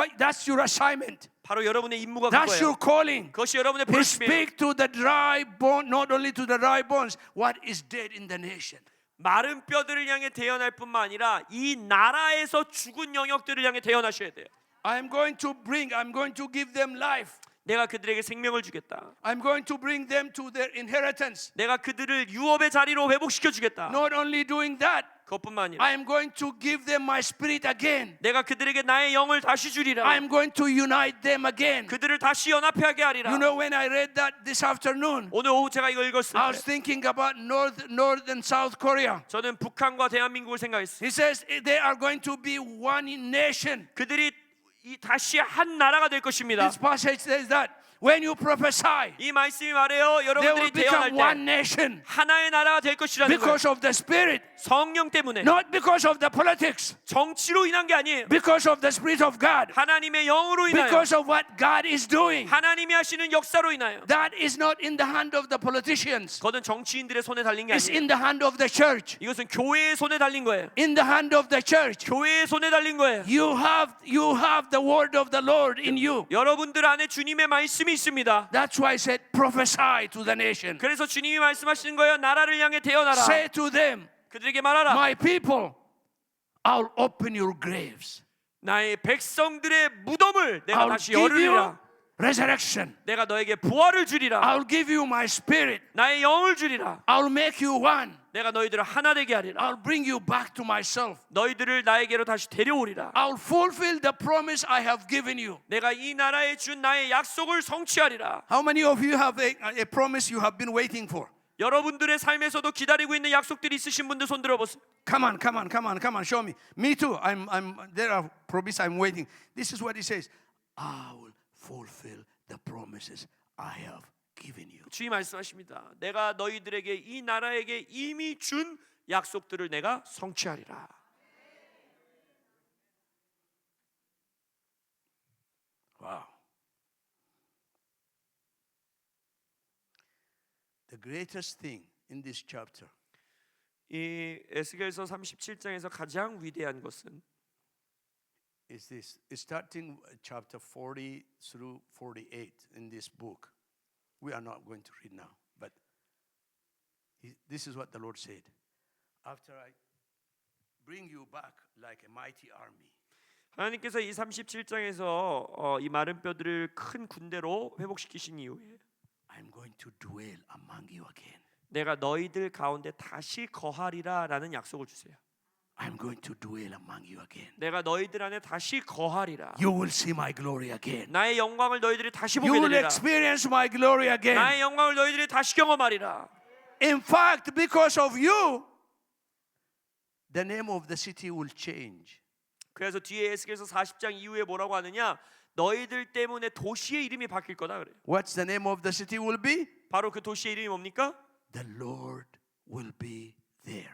your assignment. 바로 여러분의 임무가 That's your 그거예요. calling. 그것이 여러분의 He 부르심이에요. speak to the dry bone, not only to the dry bones, what is dead in the nation. 마른 뼈들을 향해 대언할 뿐만 아니라 이 나라에서 죽은 영역들을 향해 대언하셔야 돼요. I'm going to give them life. 내가 그들에게 생명을 주겠다. I'm going to bring them to their inheritance. 내가 그들을 유업의 자리로 회복시켜 주겠다. Not only doing that, 그것뿐만 아니라 I am going to give them my spirit again. 내가 그들에게 나의 영을 다시 주리라. I am going to unite them again. 그들을 다시 연합하게 하리라. You know, when I read that this afternoon, 오늘 오후 제가 이걸 읽었을 I was 때 thinking about North and South Korea. 저는 북한과 대한민국을 생각했어요. He says they are going to be one nation. 그들이 다시 한 나라가 될 것입니다. This passage says that when you prophesy, 이 말씀이 말해요. they will 여러분들이 become 대언할 one 때 nation 하나의 나라가 될 것이라는 거예요. because of the Spirit, 성령 때문에, not because of the politics, 정치로 인한 게 아니에요. because of the Spirit of God, 하나님의 영으로 인하여, because of what God is doing. 하나님이 하시는 역사로 인하여. That is not in the hand of the politicians. 그것은 정치인들의 손에 달린 게 It's 아니에요. in the hand of the church. 이것은 교회의 손에 달린 거예요. In the hand of the church. 교회의 손에 달린 거예요. You have the word of the Lord in you. 여러분들 안에 주님의 말씀이 있습니다. That's why I said prophesy to the nation. 그래서 주님이 말씀하시는 거예요. 나라를 향해 대언하라. Say to them, 그들에게 말하라. my people, I'll open your graves. 나의 백성들의 무덤을 내가 I'll 다시 give you 열으리라. resurrection. 내가 너에게 부활을 주리라. I'll give you my spirit. 나의 영을 주리라. I'll make you one. 내가 너희들을 하나 되게 하리라. I'll bring you back to myself. 너희들을 나에게로 다시 데려오리라. I'll fulfill the promise I have given you. 내가 이 나라에 준 나의 약속을 성취하리라. How many of you have a promise you have been waiting for? 여러분들의 삶에서도 기다리고 있는 약속들이 있으신 분들 손 들어보세요. Come on, show me. Me too. There are promises I'm waiting. This is what he says. I will fulfill the promises I have given you. 주님 말씀하십니다. 내가 너희들에게 이 나라에게 이미 준 약속들을 내가 성취하리라. Wow. The greatest thing in this chapter 이 에스겔서 37장에서 가장 위대한 것은 is this. It's starting chapter 40 through 48 in this book. We are not going to read now, but this is what the Lord said. After I bring you back like a mighty army, 하나님께서 이 37장에서 이 마른 뼈들을 큰 군대로 회복시키신 이후에 I'm going to dwell among you again. 내가 너희들 가운데 다시 거하리라라는 약속을 주세요. I'm going to dwell among you again. 내가 너희들 안에 다시 거하리라. You will see my glory again. 나의 영광을 너희들이 다시 You 보게 will 되리라. experience my glory again. 나의 영광을 너희들이 다시 경험하리라. In fact, because of you, the name of the city will change. 그래서 뒤에 에스겔서 40장 이후에 뭐라고 하느냐? 너희들 때문에 도시의 이름이 바뀔 거다 그래요. What's the name of the city will be? 바로 그 도시의 이름이 뭡니까? The Lord will be there.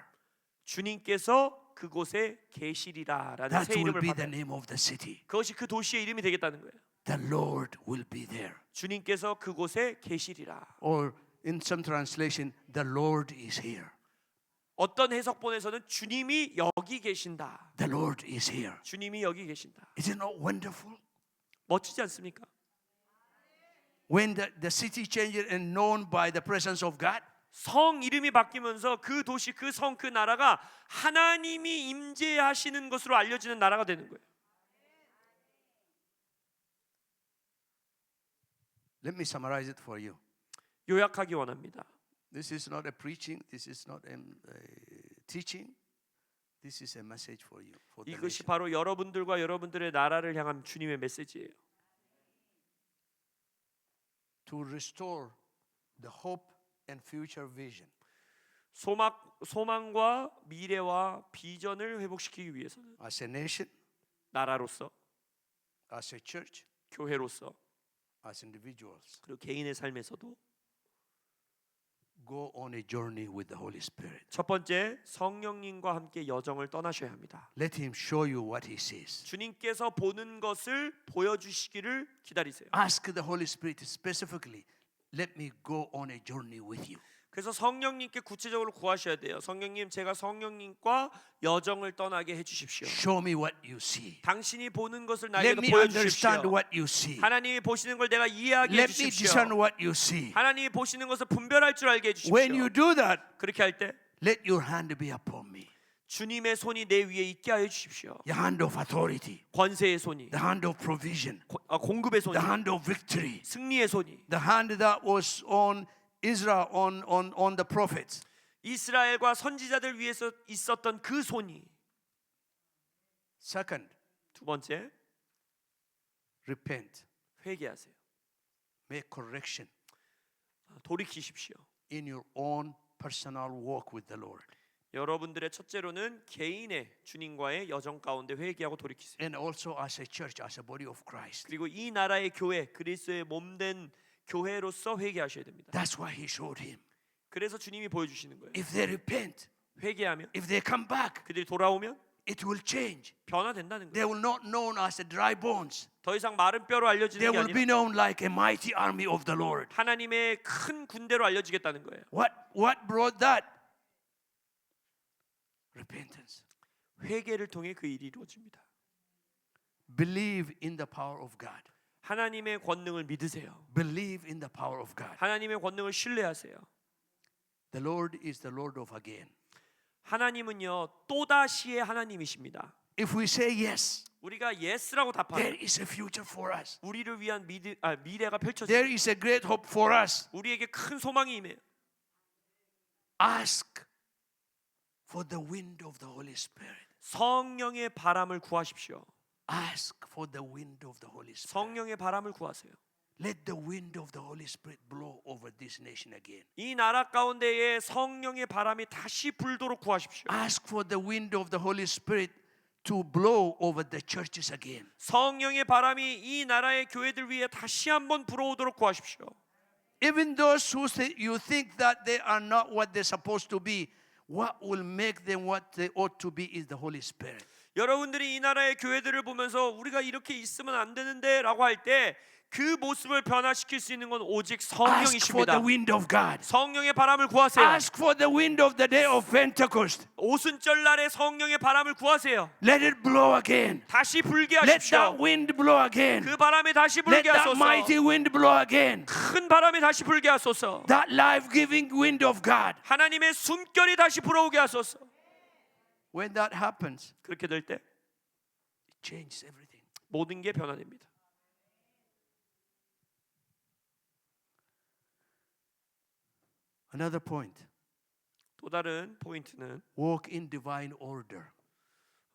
주님께서 그곳에 계시리라라는 That 새 will 이름을 be the 받아요. name of the city. 그것이 그 도시의 이름이 되겠다는 거예요. The Lord will be there. 주님께서 그곳에 계시리라. Or in some translation, the Lord is here. 어떤 해석본에서는 주님이 여기 계신다. The Lord is here. 주님이 여기 계신다. Is it not wonderful? 멋지지 않습니까? When the city changes and known by the presence of God, 성 이름이 바뀌면서 그 도시, 그 성, 그 나라가 하나님이 임재하시는 것으로 알려지는 나라가 되는 거예요. let me summarize it for you. 요약하기 원합니다. This is not a preaching. This is not a teaching. This is a message for you. For the 이것이 nation. 바로 여러분들과 여러분들의 나라를 향한 주님의 메시지예요. To restore the hope and future vision. 소망과 미래와 비전을 회복시키기 위해서는 As a nation, 나라로서, as a church, 교회로서, as individuals, 그리고 개인의 삶에서도 go on a journey with the Holy Spirit. 첫 번째, 성령님과 함께 여정을 떠나셔야 합니다. Let Him show you what He sees. 주님께서 보는 것을 보여주시기를 기다리세요. Ask the Holy Spirit specifically, let me go on a journey with you. 그래서 성령님께 구체적으로 구하셔야 돼요. 성령님, 제가 성령님과 여정을 떠나게 해주십시오. Show me what you see. 당신이 보는 것을 Let 나에게도 me 보여주십시오. understand what you see. 하나님이 보시는 걸 내가 이해하게 Let me 해주십시오. discern what you see. 하나님이 보시는 것을 분별할 줄 알게 해주십시오. When you do that, 그렇게 할 때 let your hand be upon me. 주님의 손이 내 위에 있게 하여 주십시오. The hand of authority, 권세의 손이, the hand of provision, 공급의 손이, the hand of victory, 승리의 손이, the hand that was on Israel, on the prophets. 이스라엘과 선지자들 위해서 있었던 그 손이. Second, 두 번째, repent. 회개하세요. Make correction 돌이키십시오. in your own personal walk with the Lord. 여러분들의 첫째로는 개인의 주님과의 여정 가운데 회개하고 돌이키세요. And also as a church, as a body of Christ. 그리고 이 나라의 교회, 그리스도의 몸된 교회로서 회개하셔야 됩니다. That's why he showed him. 그래서 주님이 보여주시는 거예요. If they repent, 회개하면, if they come back, 그들이 돌아오면 it will change. 변화된다는 They 거예요. will not known as the dry bones. 더 이상 마른 뼈로 They 알려지는 게 will be 아니라 known like a mighty army of the Lord. 하나님의 큰 군대로 알려지겠다는 거예요. What brought that? Repentance. 회개를 통해 그 일이 이루어집니다. Believe in the power of God. 하나님의 권능을 믿으세요. Believe in the power of God. 하나님의 권능을 신뢰하세요. The Lord is the Lord of again. 하나님은요 또다시의 하나님이십니다. If we say yes, 우리가 예스라고 there 답하면 is a future for us. 우리를 위한 미래가 펼쳐집니다. There is a great hope for us. 우리에게 큰 소망이 임해요. Ask for the wind of the Holy Spirit. 성령의 바람을 구하십시오. Ask for the wind of the Holy Spirit. 성령의 바람을 구하세요. Let the wind of the Holy Spirit blow over this nation again. 이 나라 가운데에 성령의 바람이 다시 불도록 구하십시오. Ask for the wind of the Holy Spirit to blow over the churches again. 성령의 바람이 이 나라의 교회들 위에 다시 한번 불어오도록 구하십시오. Even those who say you think that they are not what they're supposed to be, what will make them what they ought to be is the Holy Spirit. 여러분들이 이 나라의 교회들을 보면서 우리가 이렇게 있으면 안 되는데 라고 할 때 그 모습을 변화시킬 수 있는 건 오직 Ask for 성령이십니다. the wind of God. 성령의 바람을 구하세요. Ask for the wind of the day of Pentecost. 오순절 날에 성령의 바람을 구하세요. Let it blow again. 다시 불게 Let 하십시오. that wind blow again. 그 바람이 다시 Let 불게 that 하소서. mighty wind blow again. 큰 바람이 다시 불게 하소서. That life-giving wind of God. 하나님의 숨결이 다시 불어오게 하소서. When that happens, 그렇게 될 때 it changes everything. 모든 게 변화됩니다. Another point. 또 다른 포인트는 Walk in divine order.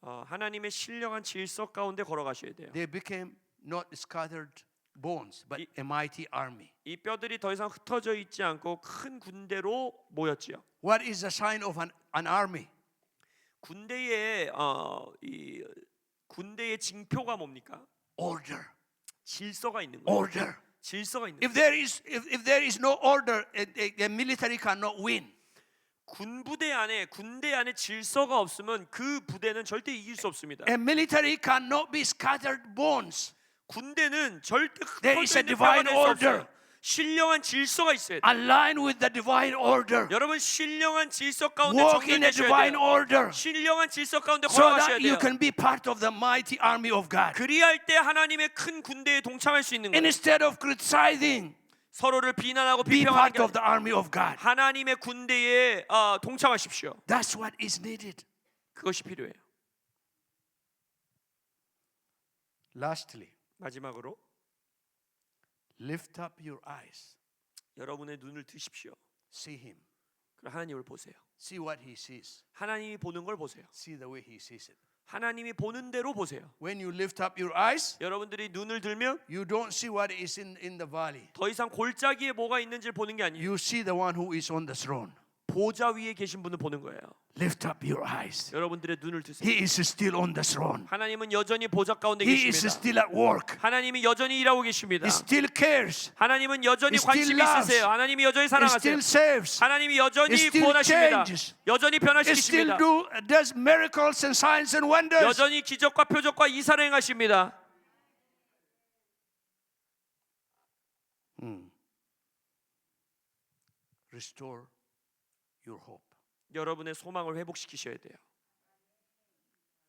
하나님의 신령한 질서 가운데 걸어가셔야 돼요. They became not scattered bones, but a mighty army. 이 뼈들이 더 이상 흩어져 있지 않고 큰 군대로 모였지요. What is the sign of an army? 군대의 이 군대의 징표가 뭡니까? Order. 질서가 있는 거예요. Order. 질서가 있는 If 거예요. there is no order, a military cannot win. 군대 안에 질서가 없으면 그 부대는 절대 이길 수 없습니다. A military cannot be scattered bones. 군대는 절대 There is 흩어져 a 있는 뼈가 divine 될 수 order. 없어요. 신령한 질서가 있어야 돼요. Align with the divine order. 여러분 신령한 질서 가운데 Walk in a 정돈되셔야 divine 돼요. order 신령한 질서 가운데 so 걸어가셔야 that you 돼요. can be part of the mighty army of God. 그리할 때 하나님의 큰 군대에 동참할 수 있는 거예요. Instead of criticizing, 서로를 비난하고 be 비평하는 part 게 of the army of God. 하나님의 군대에 동참하십시오. That's what is needed. 그것이 필요해요. Lastly, 마지막으로 lift up your eyes. 여러분의 눈을 드십시오. See him. 그럼 하나님을 보세요. See what he sees. 하나님이 보는 걸 보세요. See the way he sees it. 하나님이 보는 대로 보세요. When you lift up your eyes, 여러분들이 눈을 들면 you don't see what is in the valley. 더 이상 골짜기에 뭐가 있는지를 보는 게 아니에요. You see the one who is on the throne. 보좌 위에 계신 분을 보는 거예요. Lift up your eyes. 여러분들의 눈을 드세요. He is still on the throne. 하나님은 여전히 보좌 가운데 He is 계십니다. still at work. 하나님이 여전히 일하고 계십니다. He still cares. 하나님은 여전히 He still 관심이 loves. 있으세요. 하나님이 여전히 He 사랑하세요. still saves. 하나님이 여전히 He still 구원하십니다. changes. 여전히 He still 변화시키십니다. does miracles and signs and wonders. 여전히 기적과 표적과 이사를 행하십니다. Restore your hope. 여러분의 소망을 회복시키셔야 돼요.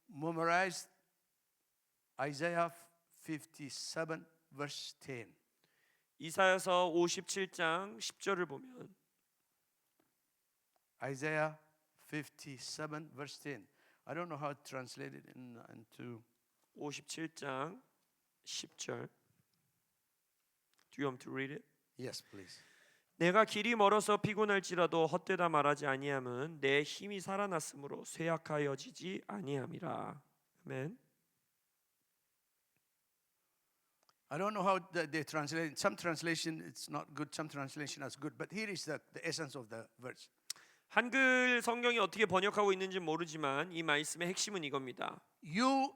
Memorize Isaiah 57 verse 10. 이사야서 57장 10절을 보면 Isaiah 57 verse 10. I don't know how to translate it into 57장 10절. Do you want me to read it? yes, please. 내가 길이 멀어서 피곤할지라도 헛되다 말하지 아니함은 내 힘이 살아났으므로 쇠약하여지지 아니함이라. 아멘. I don't know how they translate it. Some translation it's not good, some translation is good, but here is the essence of the verse. 한글 성경이 어떻게 번역하고 있는지 모르지만 이 말씀의 핵심은 이겁니다. You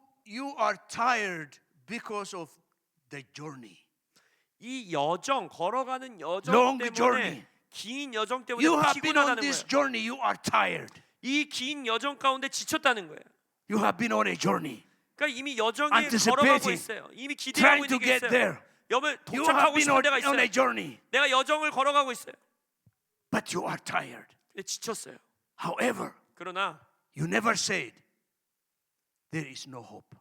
are tired because of the journey. 이 여정, 걸어가는 여정 Long 때문에 journey. 긴 여정 때문에 You have been on 피곤하다는 this 거예요. journey, you are tired. 이 긴 여정 가운데 지쳤다는 거예요. You have been on a journey. 그러니까 이미 여정에 Anticipating, 걸어가고 있어요. 이미 기대하고 trying 있는 to 게 get 있어요. there. 여러분 You have 도착하고 been 싶은 데가 on 있어요. a journey, 내가 여정을 걸어가고 있어요. but you are tired. 근데 지쳤어요. However, 그러나 you never said there is no hope.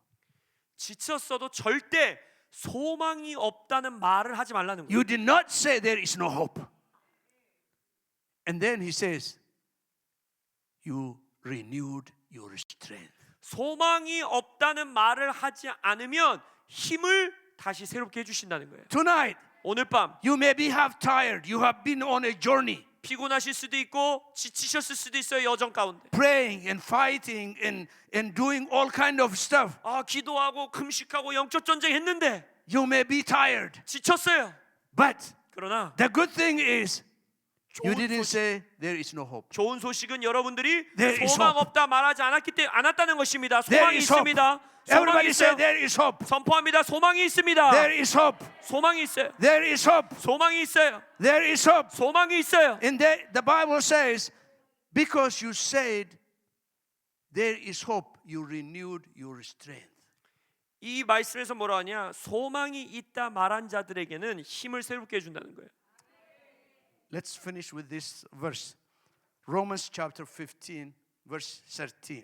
지쳤어도 절대 소망이 없다는 말을 하지 말라는 거예요. You did not say there is no hope. And then he says, you renewed your strength. 소망이 없다는 말을 하지 않으면 힘을 다시 새롭게 해주신다는 거예요. Tonight, 오늘 밤 you may be half tired. You have been on a journey, 피곤하실 수도 있고 지치셨을 수도 있어요. 여정 가운데 praying and fighting and doing all kind of stuff. 기도하고 금식하고 영적 전쟁 했는데 You may be tired. 지쳤어요. But 그러나 the good thing is, you 좋은 didn't 소식, say there is no hope. 좋은 소식은 여러분들이 There is 소망 hope. 없다 말하지 않았다는 것입니다. There 소망이 is hope. 있습니다. 소망이 Everybody say 있어요. there is hope. 선포합니다. 소망이 있습니다. There is hope. 소망이 있어요. There is hope. 소망이 있어요. There is hope. 소망이 있어요. And the Bible says, because you said there is hope, you renewed your strength. 이 말씀에서 뭐라 하냐? 소망이 있다 말한 자들에게는 힘을 새롭게 해준다는 거예요. Let's finish with this verse. Romans chapter 15, verse 13.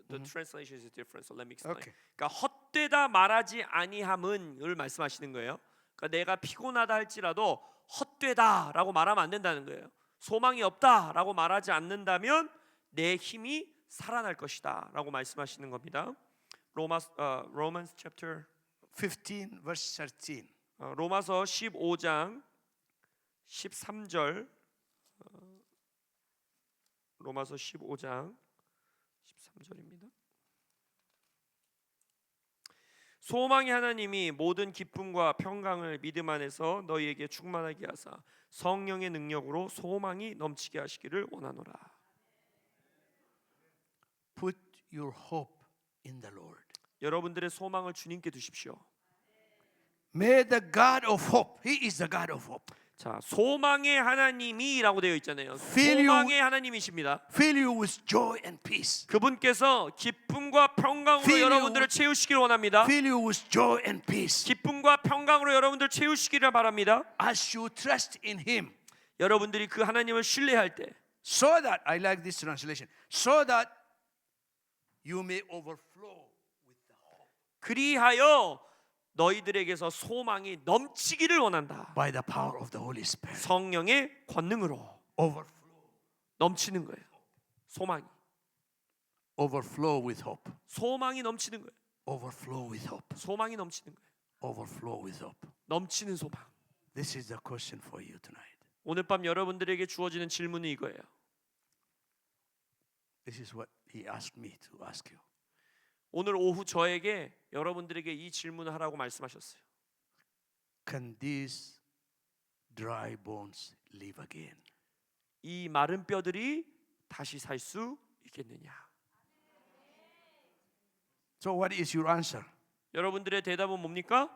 The translation is different, so let me explain. Okay. 그러니까 헛되다 말하지 아니함은을 말씀하시는 거예요. 그러니까 내가 피곤하다 할지라도 헛되다라고 말하면 안 된다는 거예요. 소망이 없다라고 말하지 않는다면 내 힘이 살아날 것이다라고 말씀하시는 겁니다. Romans chapter 15, verse 13. 로마서 15장 13절. 로마서 15장 13절입니다. 소망의 하나님이 모든 기쁨과 평강을 믿음 안에서 너희에게 충만하게 하사 성령의 능력으로 소망이 넘치게 하시기를 원하노라. Put your hope in the Lord. 여러분들의 소망을 주님께 두십시오. May the God of hope, He is the God of hope, 자, 소망의 하나님이라고 되어 있잖아요. Fill you- 소망의 하나님이십니다. fill you with joy and peace. 그분께서 기쁨과 평강으로 Fill you- 여러분들을 채우시기를 원합니다. Fill you with joy and peace 기쁨과 평강으로 여러분들 채우시기를 바랍니다. as you trust in Him. 여러분들이 그 하나님을 신뢰할 때 So that, I like this translation, so that you may overflow with the hope 그리하여 너희들에게서 소망이 넘치기를 원한다. by the power of the Holy Spirit. 성령의 권능으로 Overflow. 넘치는 거예요. 소망이 Overflow with hope. 소망이 넘치는 거예요. Overflow with hope. 소망이 넘치는 거예요. Overflow with hope. 넘치는 소망. This is the question for you tonight. 오늘 밤 여러분들에게 주어지는 질문이 이거예요. This is what He asked me to ask you. 오늘 오후 저에게 여러분들에게 이 질문을 하라고 말씀하셨어요. Can these dry bones live again? 이 마른 뼈들이 다시 살 수 있겠느냐? So what is your answer? 여러분들의 대답은 뭡니까?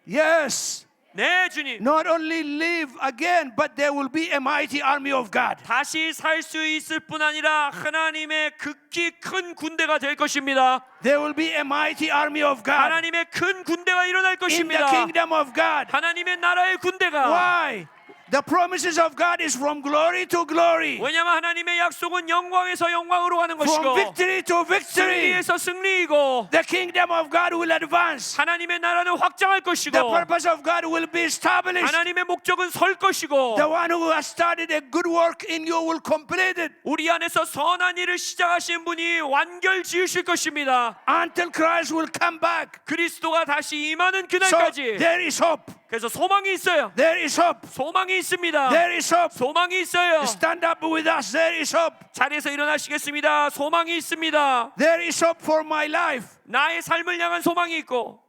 Yes. 네, 주님. Not only live again, but there will be a mighty army of God. 다시 살 수 있을 뿐 아니라 하나님의 극히 큰 군대가 될 것입니다. There will be a mighty army of God 하나님의 큰 군대가 일어날 in the 것입니다. kingdom of God. 하나님의 나라의 군대가 Why? The promises of God is from glory to glory, 왜냐하면 하나님의 약속은 영광에서 영광으로 가는 from 것이고 victory to victory. 승리에서 승리이고 The kingdom of God will advance. 하나님의 나라는 확장할 것이고 The purpose of God will be established. 하나님의 목적은 설 것이고 The one who has started a good work in you will complete it 우리 안에서 선한 일을 시작하신 분이 완결 지으실 것입니다. until Christ will come back. 그리스도가 다시 임하는 So 그날까지. there is hope. 그래서 소망이 있어요. There is hope. 소망이 있습니다. There is hope. 소망이 있어요. Stand up with us. There is hope. 자리에서 일어나시겠습니다. 소망이 있습니다. There is hope for my life. 나의 삶을 향한 소망이 있고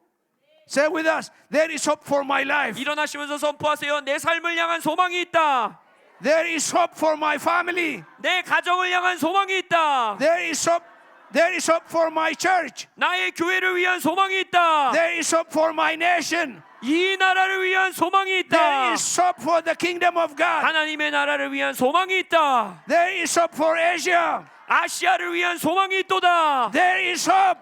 Say with us. There is hope for my life. 일어나시면서 선포하세요. 내 삶을 향한 소망이 있다. There is hope for my family. 내 가정을 향한 소망이 있다. There is hope. There is hope for my church. 나의 교회를 위한 소망이 있다. There is hope for my nation. 이 나라를 위한 소망이 있다. There is hope for the kingdom of God. 하나님의 나라를 위한 소망이 있다. There is hope for Asia. 아시아를 위한 소망이 있도다. There is hope.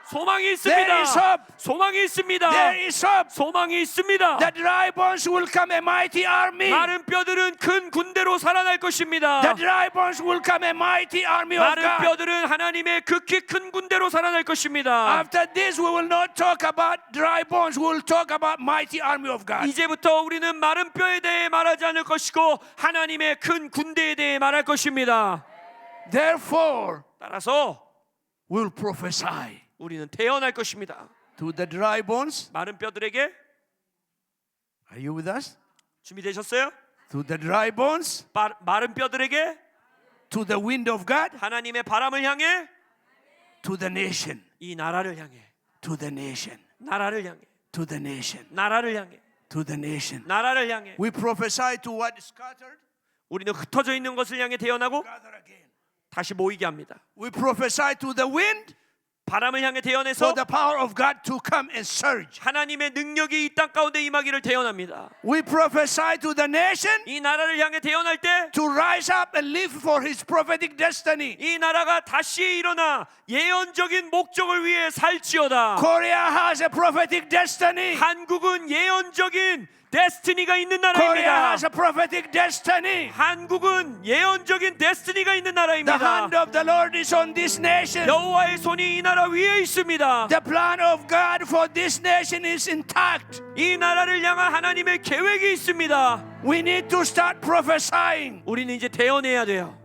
소망이 There 있습니다. is hope. 소망이 있습니다. There is hope. 소망이 있습니다. The dry bones will come a mighty army. 마른 뼈들은 큰 군대로 살아날 것입니다. The dry bones will come a mighty army of 마른 God. 뼈들은 하나님의 극히 큰 군대로 살아날 것입니다. After this, we will not talk about dry bones. We will talk about mighty army of God. 이제부터 우리는 마른 뼈에 대해 말하지 않을 것이고 하나님의 큰 군대에 대해 말할 것입니다. Therefore, 따라서 we will prophesy 우리는 태어날 것입니다. to the dry bones. 마른 뼈들에게 Are you with us? 준비되셨어요? To the dry bones. 마른 뼈들에게 To the wind of God. 하나님의 바람을 향해 To the nation. 이 나라를 향해 To the nation. 나라를 향해 To the nation. 나라를 향해 To the nation. 나라를 향해 We prophesy to what is scattered. 우리는 흩어져 있는 것을 향해 태어나고 Gather again. 다시 모이게 합니다. We prophesy to the wind 바람을 향해 for 태어나서 the power of God to come and surge. 하나님의 능력이 이 땅 가운데 임하기를 태어납니다. We prophesy to the nation 이 나라를 향해 태어날 때 to rise up and live for his prophetic destiny. 이 나라가 다시 일어나 예언적인 목적을 위해 살지어다. Korea has a prophetic destiny. 한국은 예언적인 데스티니가 있는 Korea 나라입니다. has a prophetic destiny. 한국은 예언적인 데스티니가 있는 The 나라입니다. hand of the Lord is on this nation. 여호와의 손이 이 나라 위에 있습니다. The plan of God for this nation is intact. 이 나라를 향한 하나님의 계획이 있습니다. We need to start prophesying. 우리는 이제 대언해야 돼요.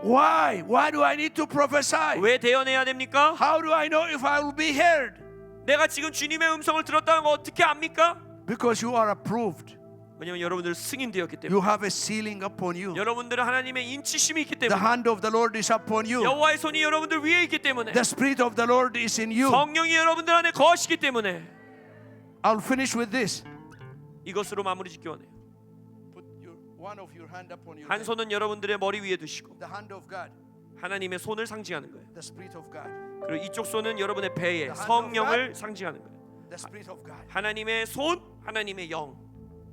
Why? Why do I need to prophesy? 왜 대언해야 됩니까? How do I know if I will be heard? 내가 지금 주님의 음성을 들었다는 거 어떻게 압니까? Because you are approved. 왜냐하면 여러분들 승인되었기 때문에. You have a sealing upon you. 여러분들은 하나님의 인치심이 있기 The 때문에. hand of the Lord is upon you. 여호와의 손이 여러분들 위에 있기 때문에. The Spirit of the Lord is in you. 성령이 여러분들 안에 거하시기 때문에. I'll finish with this. 이것으로 마무리 짓기 원해요. Put one of your hand upon your 한 head. 손은 여러분들의 머리 위에 두시고 The hand of God. 하나님의 손을 상징하는 거예요. The Spirit of God. 그리고 이쪽 손은 여러분의 배에 성령을 상징하는 거예요. The Spirit of God. 하나님의 손, 하나님의 영.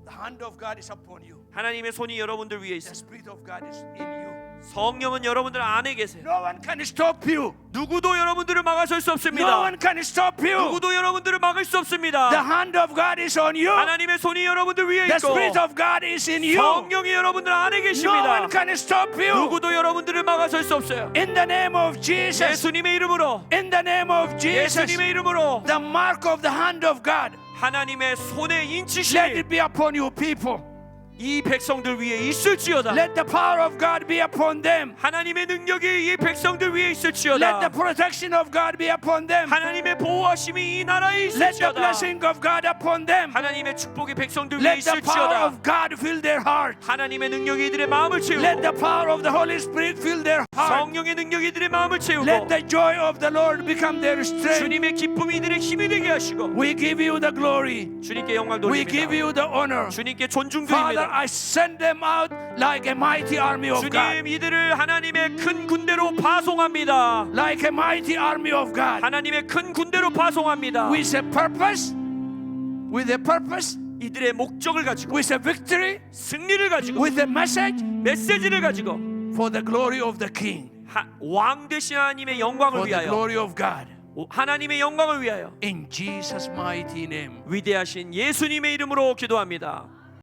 The hand of God is upon you. 하나님의 손이 여러분들 위에 The 있어요. Spirit of God is in you. 성령은 여러분들 안에 계세요. No one can stop you. 누구도 여러분들을 막아설 수 No 없습니다. one can stop you. 누구도 여러분들을 막을 수 없습니다. The hand of God is on you. 하나님의 손이 여러분들 위에 The 있고 Spirit of God is in you. 성령이 여러분들 안에 No 계십니다. one can stop you. 누구도 여러분들을 막아설 수 없어요. In the name of Jesus. 예수님의 이름으로, In the name of Jesus. 예수님의 이름으로 The mark of the hand of God. 하나님의 손의 Let 인치심이 it be upon you people. 이 백성들 위에 있을지어다. Let the power of God be upon them. 하나님의 능력이 이 백성들 위에 Let the 있을지어다. protection of God be upon them. 하나님의 보호하심이 이 나라에 Let the 있을지어다. blessing of God upon them. 하나님의 축복이 백성들 위에 Let the power 있을지어다. of God fill their heart. 하나님의 능력이 이들의 마음을 Let 채우고 the power of the Holy Spirit fill their heart. 성령의 능력이 이들의 마음을 채우고 Let the joy of the Lord become their strength. 주님의 기쁨이 이들의 힘이 되게 하시고 We give you the glory. 주님께 영광 We give 돌립니다. you the honor. 주님께 존중 Father, 드립니다. I send them out like a mighty army of God. 주님 이들을 하나님의 큰 군대로 파송합니다. Like a mighty army of God. 하나님의 큰 군대로 파송합니다. With a purpose. With a purpose. 이들의 목적을 가지고 With a victory. 승리를 가지고 With a message. 메시지를 가지고 For the glory of the King. 왕 되신 하나님의 영광을 For the 위하여 glory of God. 하나님의 영광을 위하여 In Jesus' mighty name. 위대하신 예수님의 이름으로 기도합니다.